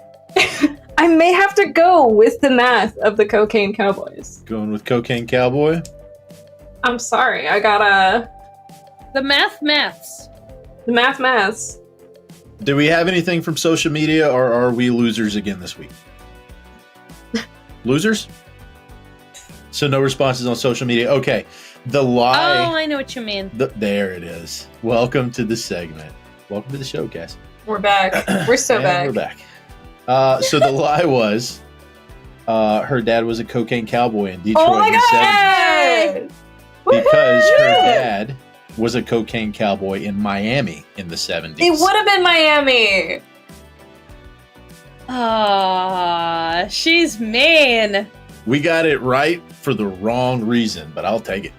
S11: I may have to go with the math of the Cocaine Cowboys.
S2: Going with Cocaine Cowboy?
S11: I'm sorry, I gotta.
S1: The maths.
S11: The maths.
S2: Do we have anything from social media, or are we losers again this week? Losers? So no responses on social media. Okay. The lie.
S1: Oh, I know what you mean.
S2: There it is. Welcome to the segment. Welcome to the show, Cass.
S11: We're back. We're so back.
S2: We're back. So the lie was her dad was a cocaine cowboy in Detroit
S11: Oh my
S2: in the 70s.
S11: God!
S2: Because her dad was a cocaine cowboy in Miami in the 70s.
S11: It would have been Miami.
S1: Ah, she's mean.
S2: We got it right for the wrong reason, but I'll take it.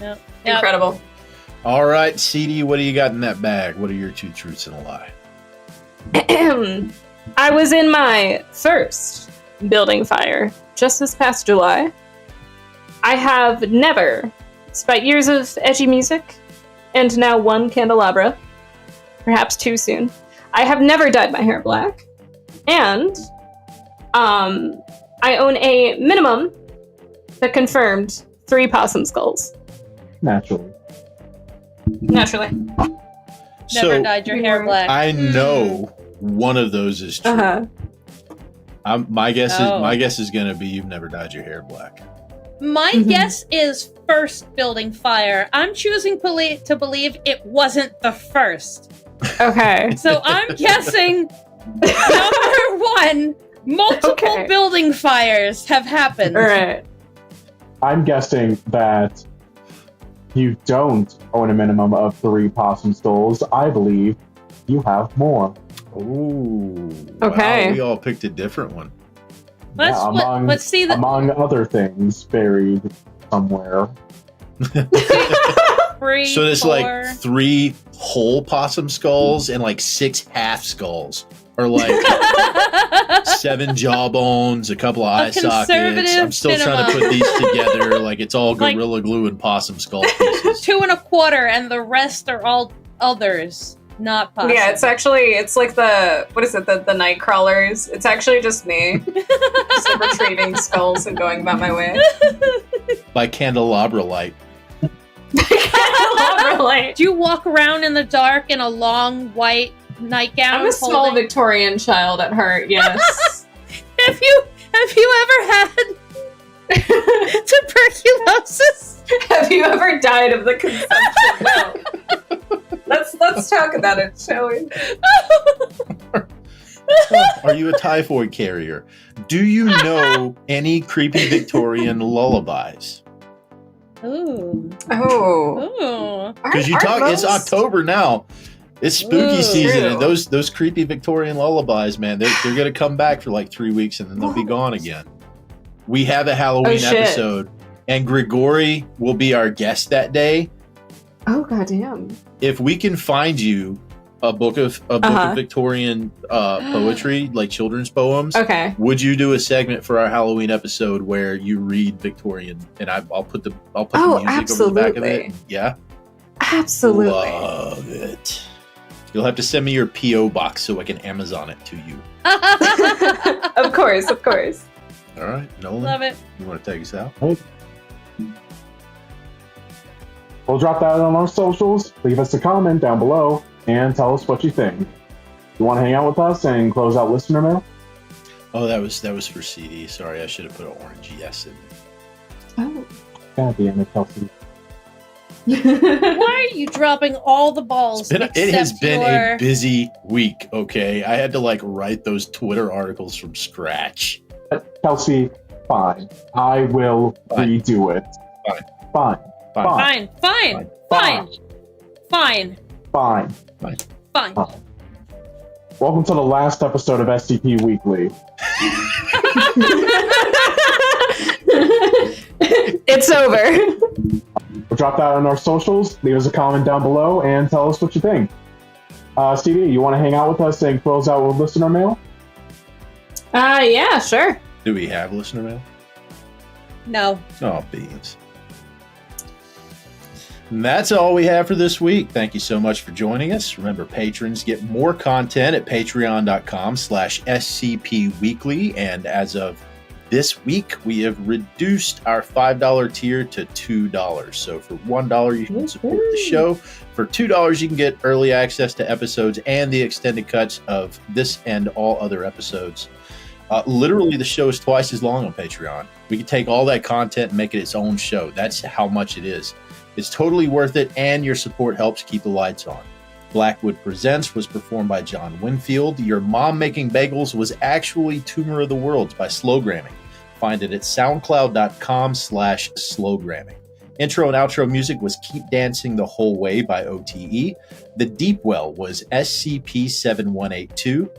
S1: Yep.
S11: Incredible.
S2: All right, CD, what do you got in that bag? What are your 2 truths and a lie?
S11: I was in my first building fire just this past July. I have never, despite years of edgy music and now 1 candelabra, perhaps too soon, I have never dyed my hair black. And I own a minimum that confirmed 3 possum skulls.
S4: Naturally.
S1: Never dyed your hair black.
S2: I know one of those is true. My guess is going to be you've never dyed your hair black.
S1: My guess is first building fire. I'm choosing to believe it wasn't the first.
S11: Okay.
S1: So I'm guessing number 1, multiple building fires have happened.
S11: All right.
S4: I'm guessing that you don't own a minimum of 3 possum skulls. I believe you have more.
S2: Ooh.
S11: Okay.
S2: Wow, we all picked a different one.
S1: Let's see the
S4: among other things buried somewhere.
S2: So there's like 3 whole possum skulls and like 6 half skulls, or like 7 jawbones, a couple of eye sockets. I'm still trying to put these together. Like it's all Gorilla Glue and possum skull pieces.
S1: 2 1/4, and the rest are all others, not possum.
S11: Yeah, it's like the night crawlers. It's actually just me. Just like retrieving skulls and going about my way.
S2: By candelabra light.
S1: Do you walk around in the dark in a long white nightgown?
S11: I'm a small Victorian child at heart, yes.
S1: Have you ever had tuberculosis?
S11: Have you ever died of the consumption? No. Let's talk about it, shall we?
S2: Are you a typhoid carrier? Do you know any creepy Victorian lullabies?
S1: Ooh.
S11: Oh.
S2: Because it's October now. It's spooky season, and those creepy Victorian lullabies, man, they're gonna come back for like 3 weeks and then they'll be gone again. We have a Halloween episode, and Grigori will be our guest that day.
S11: Oh goddamn!
S2: If we can find you a book of Victorian poetry, like children's poems, would you do a segment for our Halloween episode where you read Victorian, and I'll put the music over the back of it? Yeah,
S11: absolutely.
S2: Love it. You'll have to send me your P.O. box so I can Amazon it to you.
S11: Of course.
S2: All right, Nolan.
S1: Love it.
S2: You want to take us out?
S4: Hey. We'll drop that on our socials. Leave us a comment down below and tell us what you think. You want to hang out with us and close out listener mail?
S2: Oh, that was for CD. Sorry, I should have put an orange yes in there.
S11: Oh.
S4: God damn it, Kelsey.
S1: Why are you dropping all the balls?
S2: It has been a busy week, okay? I had to write those Twitter articles from scratch.
S4: Kelsey, fine. I will redo it. Fine. Welcome to the last episode of SCP Weekly.
S11: It's over.
S4: We'll drop that on our socials. Leave us a comment down below and tell us what you think. CD, you want to hang out with us and close out with listener mail?
S11: Yeah, sure.
S2: Do we have listener mail?
S1: No.
S2: Oh, beans. And that's all we have for this week. Thank you so much for joining us. Remember, patrons get more content at patreon.com/scpweekly. And as of this week, we have reduced our $5 tier to $2. So for $1, you can support the show. For $2, you can get early access to episodes and the extended cuts of this and all other episodes. Literally, the show is twice as long on Patreon. We can take all that content and make it its own show. That's how much it is. It's totally worth it, and your support helps keep the lights on. Blackwood Presents was performed by John Whinfield. Your Mom Making Bagels was actually Tumor of the Worlds by Slowgramming. Find it at soundcloud.com/slowgramming. Intro and outro music was Keep Dancing the Whole Way by OTE. The Deepwell was SCP-7182.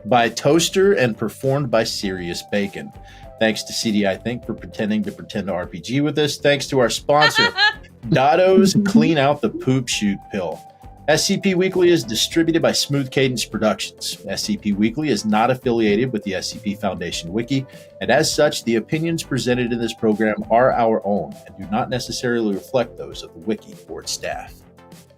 S2: by Toaster and performed by SiriusBacon. Thanks to CDIThink for pretending to pretend to RPG with us. Thanks to our sponsor, Dado's Clean Out the Poop Chute Pill. SCP Weekly is distributed by Smooth Cadence Productions. SCP Weekly is not affiliated with the SCP Foundation Wiki, and as such, the opinions presented in this program are our own and do not necessarily reflect those of the Wiki or its staff.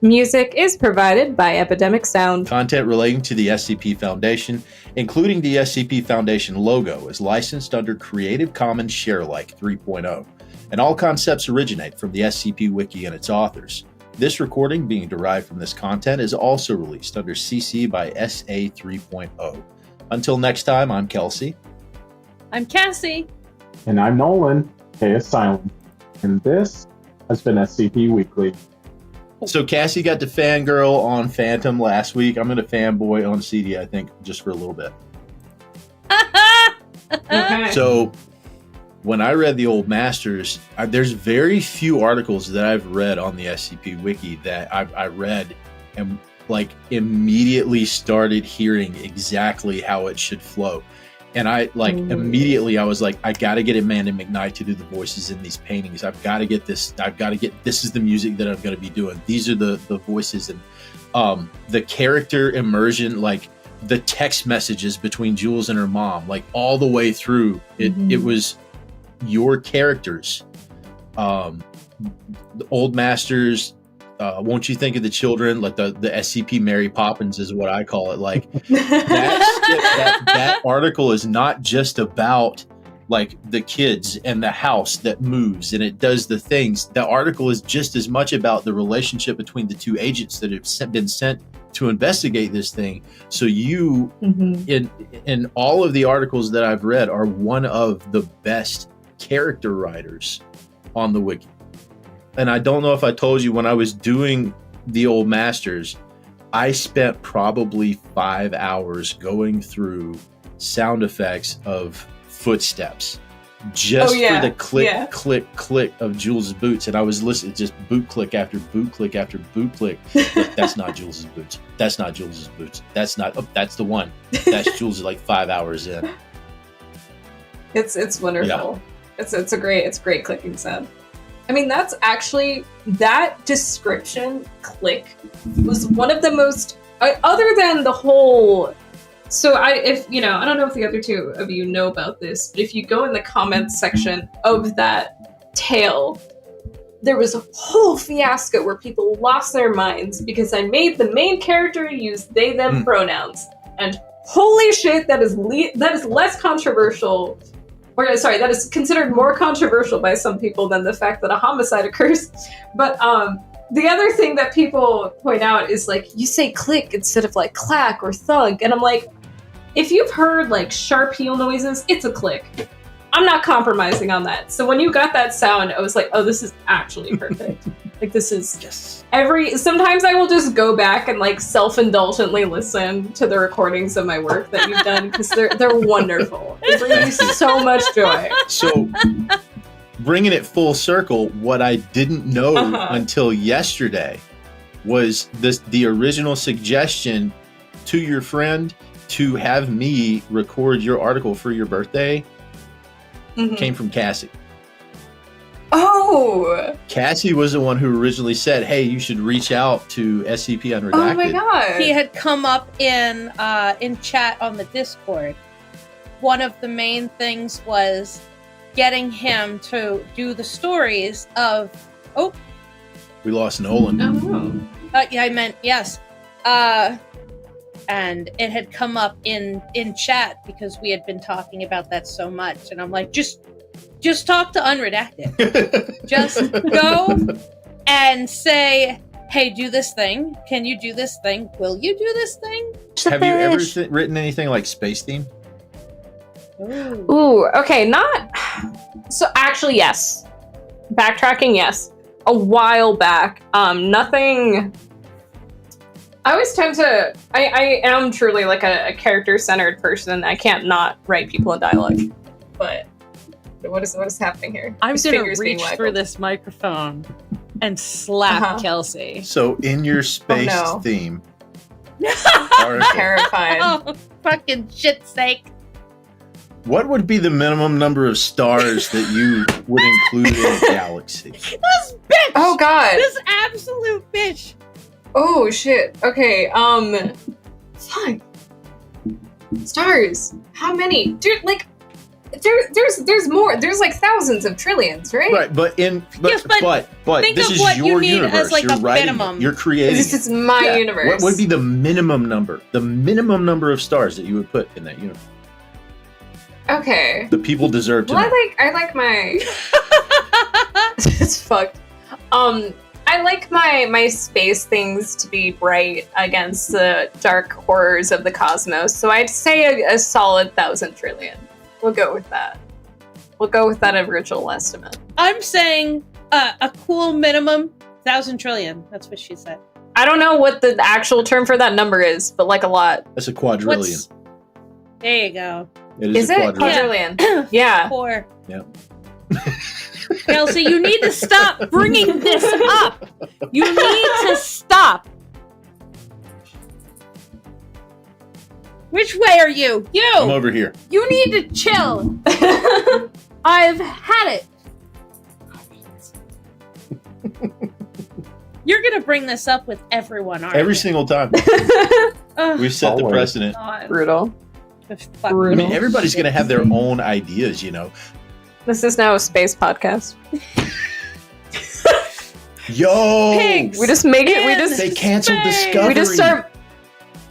S11: Music is provided by Epidemic Sound.
S2: Content relating to the SCP Foundation, including the SCP Foundation logo, is licensed under Creative Commons Sharealike 3.0, and all concepts originate from the SCP Wiki and its authors. This recording, being derived from this content, is also released under CC by SA 3.0. Until next time, I'm Kelsey.
S1: I'm Cassie.
S4: And I'm Nolan, K is silent. And this has been SCP Weekly.
S2: So Cassie got to fangirl on Fantem last week. I'm going to fanboy on CDIThink just for a little bit.
S11: Okay.
S2: So when I read the Old Masters, there's very few articles that I've read on the SCP Wiki that I read and like immediately started hearing exactly how it should flow. And I immediately I was like, I got to get Amanda McKnight to do the voices in these paintings. I've got to get this. This is the music that I'm going to be doing. These are the voices and the character immersion, like the text messages between Jules and her mom, like all the way through. It was your characters, the Old Masters. Won't you think of the children? Like the SCP Mary Poppins is what I call it. Like that article is not just about like the kids and the house that moves and it does the things. The article is just as much about the relationship between the two agents that have been sent to investigate this thing. So you, in all of the articles that I've read, are one of the best character writers on the wiki. And I don't know if I told you, when I was doing the Old Masters, I spent probably 5 hours going through sound effects of footsteps just for the click, click, click of Jules' boots. And I was listening, just boot click after boot click after boot click. Look, that's not Jules' boots. That's not Jules' boots. That's not, that's the one. That's Jules like 5 hours in.
S11: It's wonderful. Yeah. It's a great clicking sound. I mean, that's actually, that description, click, was one of the most, other than the whole, so I don't know if the other two of you know about this, but if you go in the comments section of that tale, there was a whole fiasco where people lost their minds because I made the main character use they, them pronouns. And holy shit, that is less controversial. Or sorry, that is considered more controversial by some people than the fact that a homicide occurs. But the other thing that people point out is like, you say click instead of like clack or thunk. And I'm like, if you've heard like sharp heel noises, it's a click. I'm not compromising on that. So when you got that sound, I was like, oh, this is actually perfect. Like this is sometimes I will just go back and like self-indulgently listen to the recordings of my work that you've done because they're wonderful. They bring me so much joy.
S2: So bringing it full circle, what I didn't know until yesterday was the original suggestion to your friend to have me record your article for your birthday came from Cassie.
S11: Oh!
S2: Cassie was the one who originally said, hey, you should reach out to SCP Unredacted.
S11: Oh my god.
S1: He had come up in chat on the Discord. One of the main things was getting him to do the stories of... Oh!
S2: We lost Nolan.
S11: Oh.
S1: Yeah, I meant, yes. And it had come up in chat because we had been talking about that so much. And I'm like, just talk to Unredacted. Just go and say, hey, do this thing. Can you do this thing? Will you do this thing?
S2: Have you ever written anything like Space Theme?
S11: Ooh, okay, not... So actually, yes. Backtracking, yes. A while back. Nothing... I always tend to... I am truly like a character-centered person. I can't not write people in dialogue. But what is happening here?
S1: I'm
S11: His
S1: going to
S11: fingers being
S1: reach
S11: waggled.
S1: through this microphone and slap Kelsey.
S2: So in your space theme, article.
S11: Terrified.
S1: Oh, fucking shit's sake.
S2: What would be the minimum number of stars that you would include in a galaxy?
S1: This bitch!
S11: Oh god.
S1: This absolute bitch!
S11: Oh shit. Okay, fuck. Stars. How many? Dude, like there's more. There's like thousands of trillions, right?
S2: Right, but
S1: Yes, but think
S2: this
S1: of
S2: is
S1: what you
S2: your
S1: need
S2: universe.
S1: as, like,
S2: You're
S1: a
S2: writing
S1: minimum.
S2: it. You're creating
S11: This
S2: it.
S11: is my universe.
S2: What would be the minimum number? The minimum number of stars that you would put in that universe?
S11: Okay.
S2: The people deserve to
S11: Well,
S2: know.
S11: I like my it's fucked. I like my space things to be bright against the dark horrors of the cosmos. So I'd say a solid 1,000 trillion. We'll go with that. We'll go with that original estimate.
S1: I'm saying a cool minimum 1,000 trillion. That's what she said.
S11: I don't know what the actual term for that number is, but like a lot.
S2: That's a quadrillion.
S1: What's- There you go.
S2: It
S11: Is
S2: a
S11: it?
S2: quadrillion.
S11: Quadrillion. Yeah.
S1: 4.
S2: Yep.
S1: Kelsey, you need to stop bringing this up. You need to stop. Which way are you?
S2: I'm
S1: You!
S2: over here.
S1: You need to chill. I've had it. You're gonna bring this up with everyone, aren't
S2: Every
S1: you?
S2: single time.
S1: Ugh,
S2: We've set the
S4: Always.
S2: precedent.
S1: God.
S11: Brutal.
S1: Fuck.
S2: I mean, everybody's going to have their own ideas, you know.
S11: This is now a space podcast.
S2: Yo!
S1: Pigs.
S11: We just make it. We
S1: In
S11: just
S2: They canceled
S1: space.
S2: Discovery.
S11: we just start.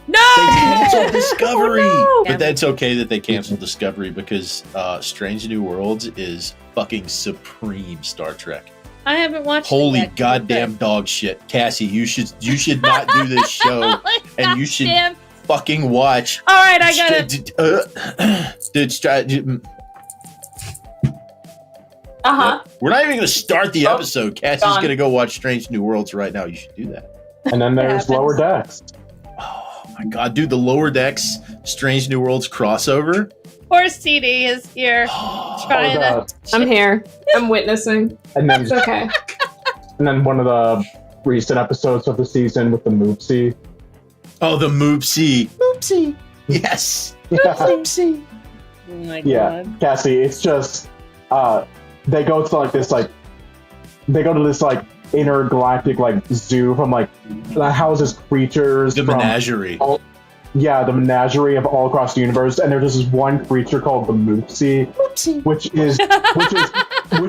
S1: No!
S2: They canceled Discovery.
S11: Oh,
S2: But that's okay that they canceled Discovery because Strange New Worlds is fucking supreme Star Trek.
S1: I haven't watched
S2: Holy
S1: it yet.
S2: goddamn dog shit. Cassie, you should not do this show. And you should
S1: Goddamn.
S2: fucking watch.
S1: All right, I gotta.
S11: Uh-huh.
S2: We're not even going to start the episode. Cassie's
S11: gone.
S2: going to go watch Strange New Worlds right now. You should do that.
S4: And then there's
S1: happens.
S4: Lower Decks.
S2: Oh my god, dude, the Lower Decks Strange New Worlds crossover.
S1: Poor CD is here trying to.
S4: God.
S11: I'm here. I'm witnessing.
S4: And then
S11: It's okay.
S4: one of the recent episodes of the season with the Moopsie.
S2: Oh, the Moopsie. Moopsie. Yes.
S4: Yeah,
S2: Moopsie.
S1: Oh my
S4: yeah.
S1: god.
S4: Cassie, it's just they go to this intergalactic zoo from that houses creatures
S2: The
S4: from
S2: menagerie.
S4: the menagerie of all across the universe, and there's this one creature called the Moopsie, which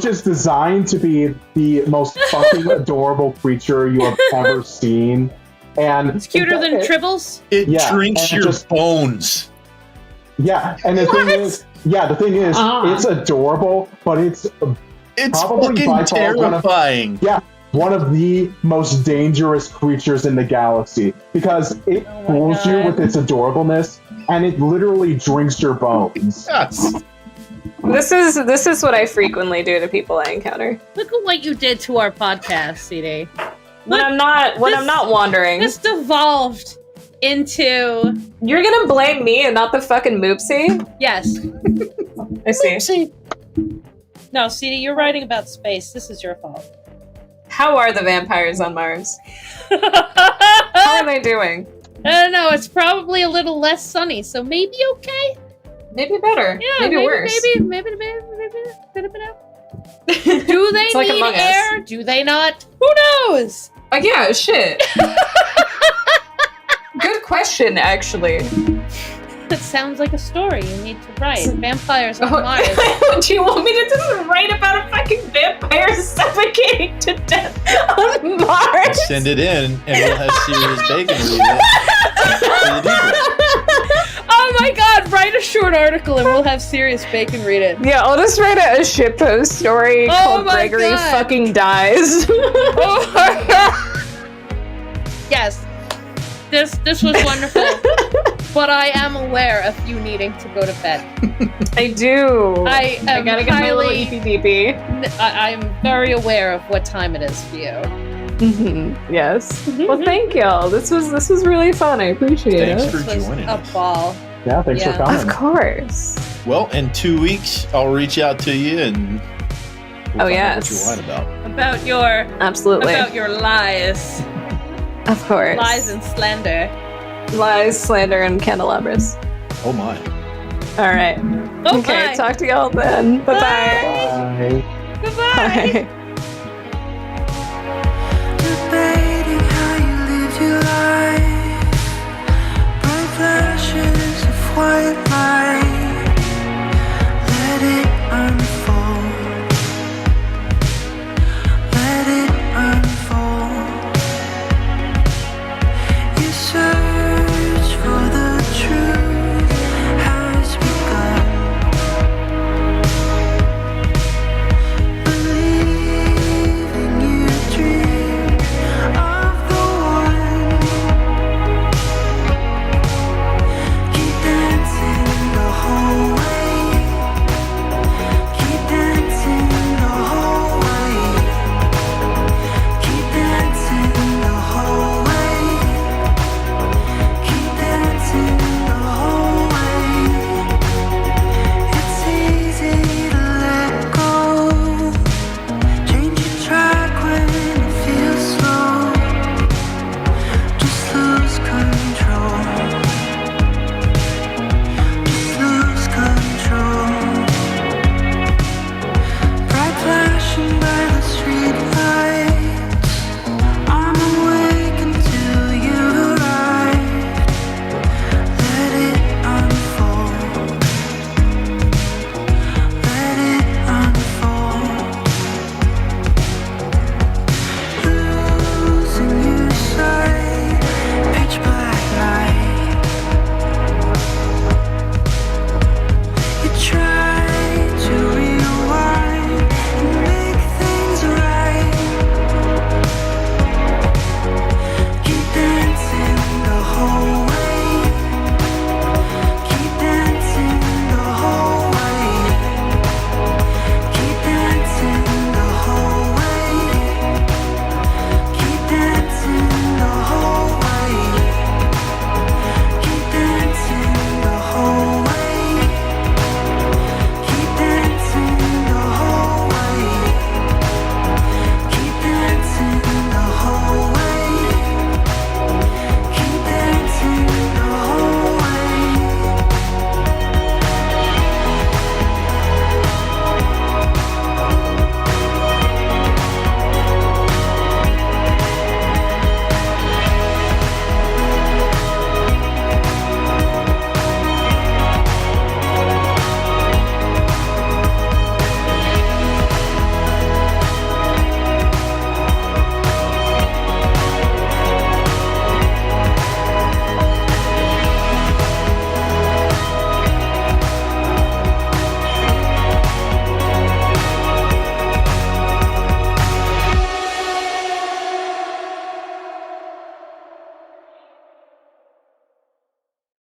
S4: is designed to be the most fucking adorable creature you have ever seen. And
S1: It's cuter than Tribbles.
S2: It
S4: Yeah,
S2: drinks
S4: and it
S2: your
S4: just-
S2: bones.
S4: yeah, and the thing is, it's adorable, but it's
S2: It's
S4: Probably by
S2: fucking
S4: far one of-
S2: terrifying.
S4: one of the most dangerous creatures in the galaxy because it
S1: Oh my
S4: fools you
S1: God.
S4: with its adorableness, and it literally drinks your bones.
S2: Yes.
S11: This is what I frequently do to people I encounter
S1: Look at what you did to our podcast, CD.
S11: when I'm not wandering.
S1: This devolved into
S11: You're gonna blame me and not the fucking Moopsie?
S1: yes.
S11: I see.
S1: No, CD, you're writing about space. This is your fault.
S11: How are the vampires on Mars? How are they doing?
S1: I don't know. It's probably a little less sunny, so maybe okay.
S11: Maybe better.
S1: Yeah,
S11: maybe worse.
S1: Maybe. Do they
S11: It's like
S1: need
S11: Among Us.
S1: air? Do they not? Who knows?
S11: Yeah, shit. Good question, actually.
S1: That sounds like a story you need to write. Vampires on Mars.
S11: Do you want me to just write about a fucking vampire suffocating to death on Mars?
S2: Send it in, and we'll have SiriusBacon read it. For the Deepwell.
S1: Oh my god, write a short article and we'll have SiriusBacon read it.
S11: Yeah, I'll just write a shitpost story called
S1: my
S11: Gregory
S1: God.
S11: fucking dies.
S1: Oh my god. Yes. This was wonderful. But I am aware of you needing to go to bed.
S11: I do.
S1: I am
S11: gotta get my little
S1: highly-
S11: EPDP.
S1: I'm very aware of what time it is for you.
S11: Mm-hmm. Yes. Well, thank y'all. This was really fun. I appreciate
S2: Thanks
S11: it.
S2: for
S1: This was
S2: joining
S1: a
S2: us.
S1: ball.
S4: Yeah, thanks
S1: Yeah.
S4: for coming.
S11: Of course.
S2: Well, in 2 weeks, I'll reach out to you and we'll find out
S11: yes.
S2: what you're lying about.
S11: Absolutely.
S1: About your lies.
S11: Of course.
S1: Lies and slander.
S11: lies, slander, and candelabras.
S2: Oh my.
S11: All right.
S1: Oh
S11: Okay,
S1: my.
S11: talk to y'all then. Bye-bye.
S4: Bye.
S1: Goodbye.
S11: Bye.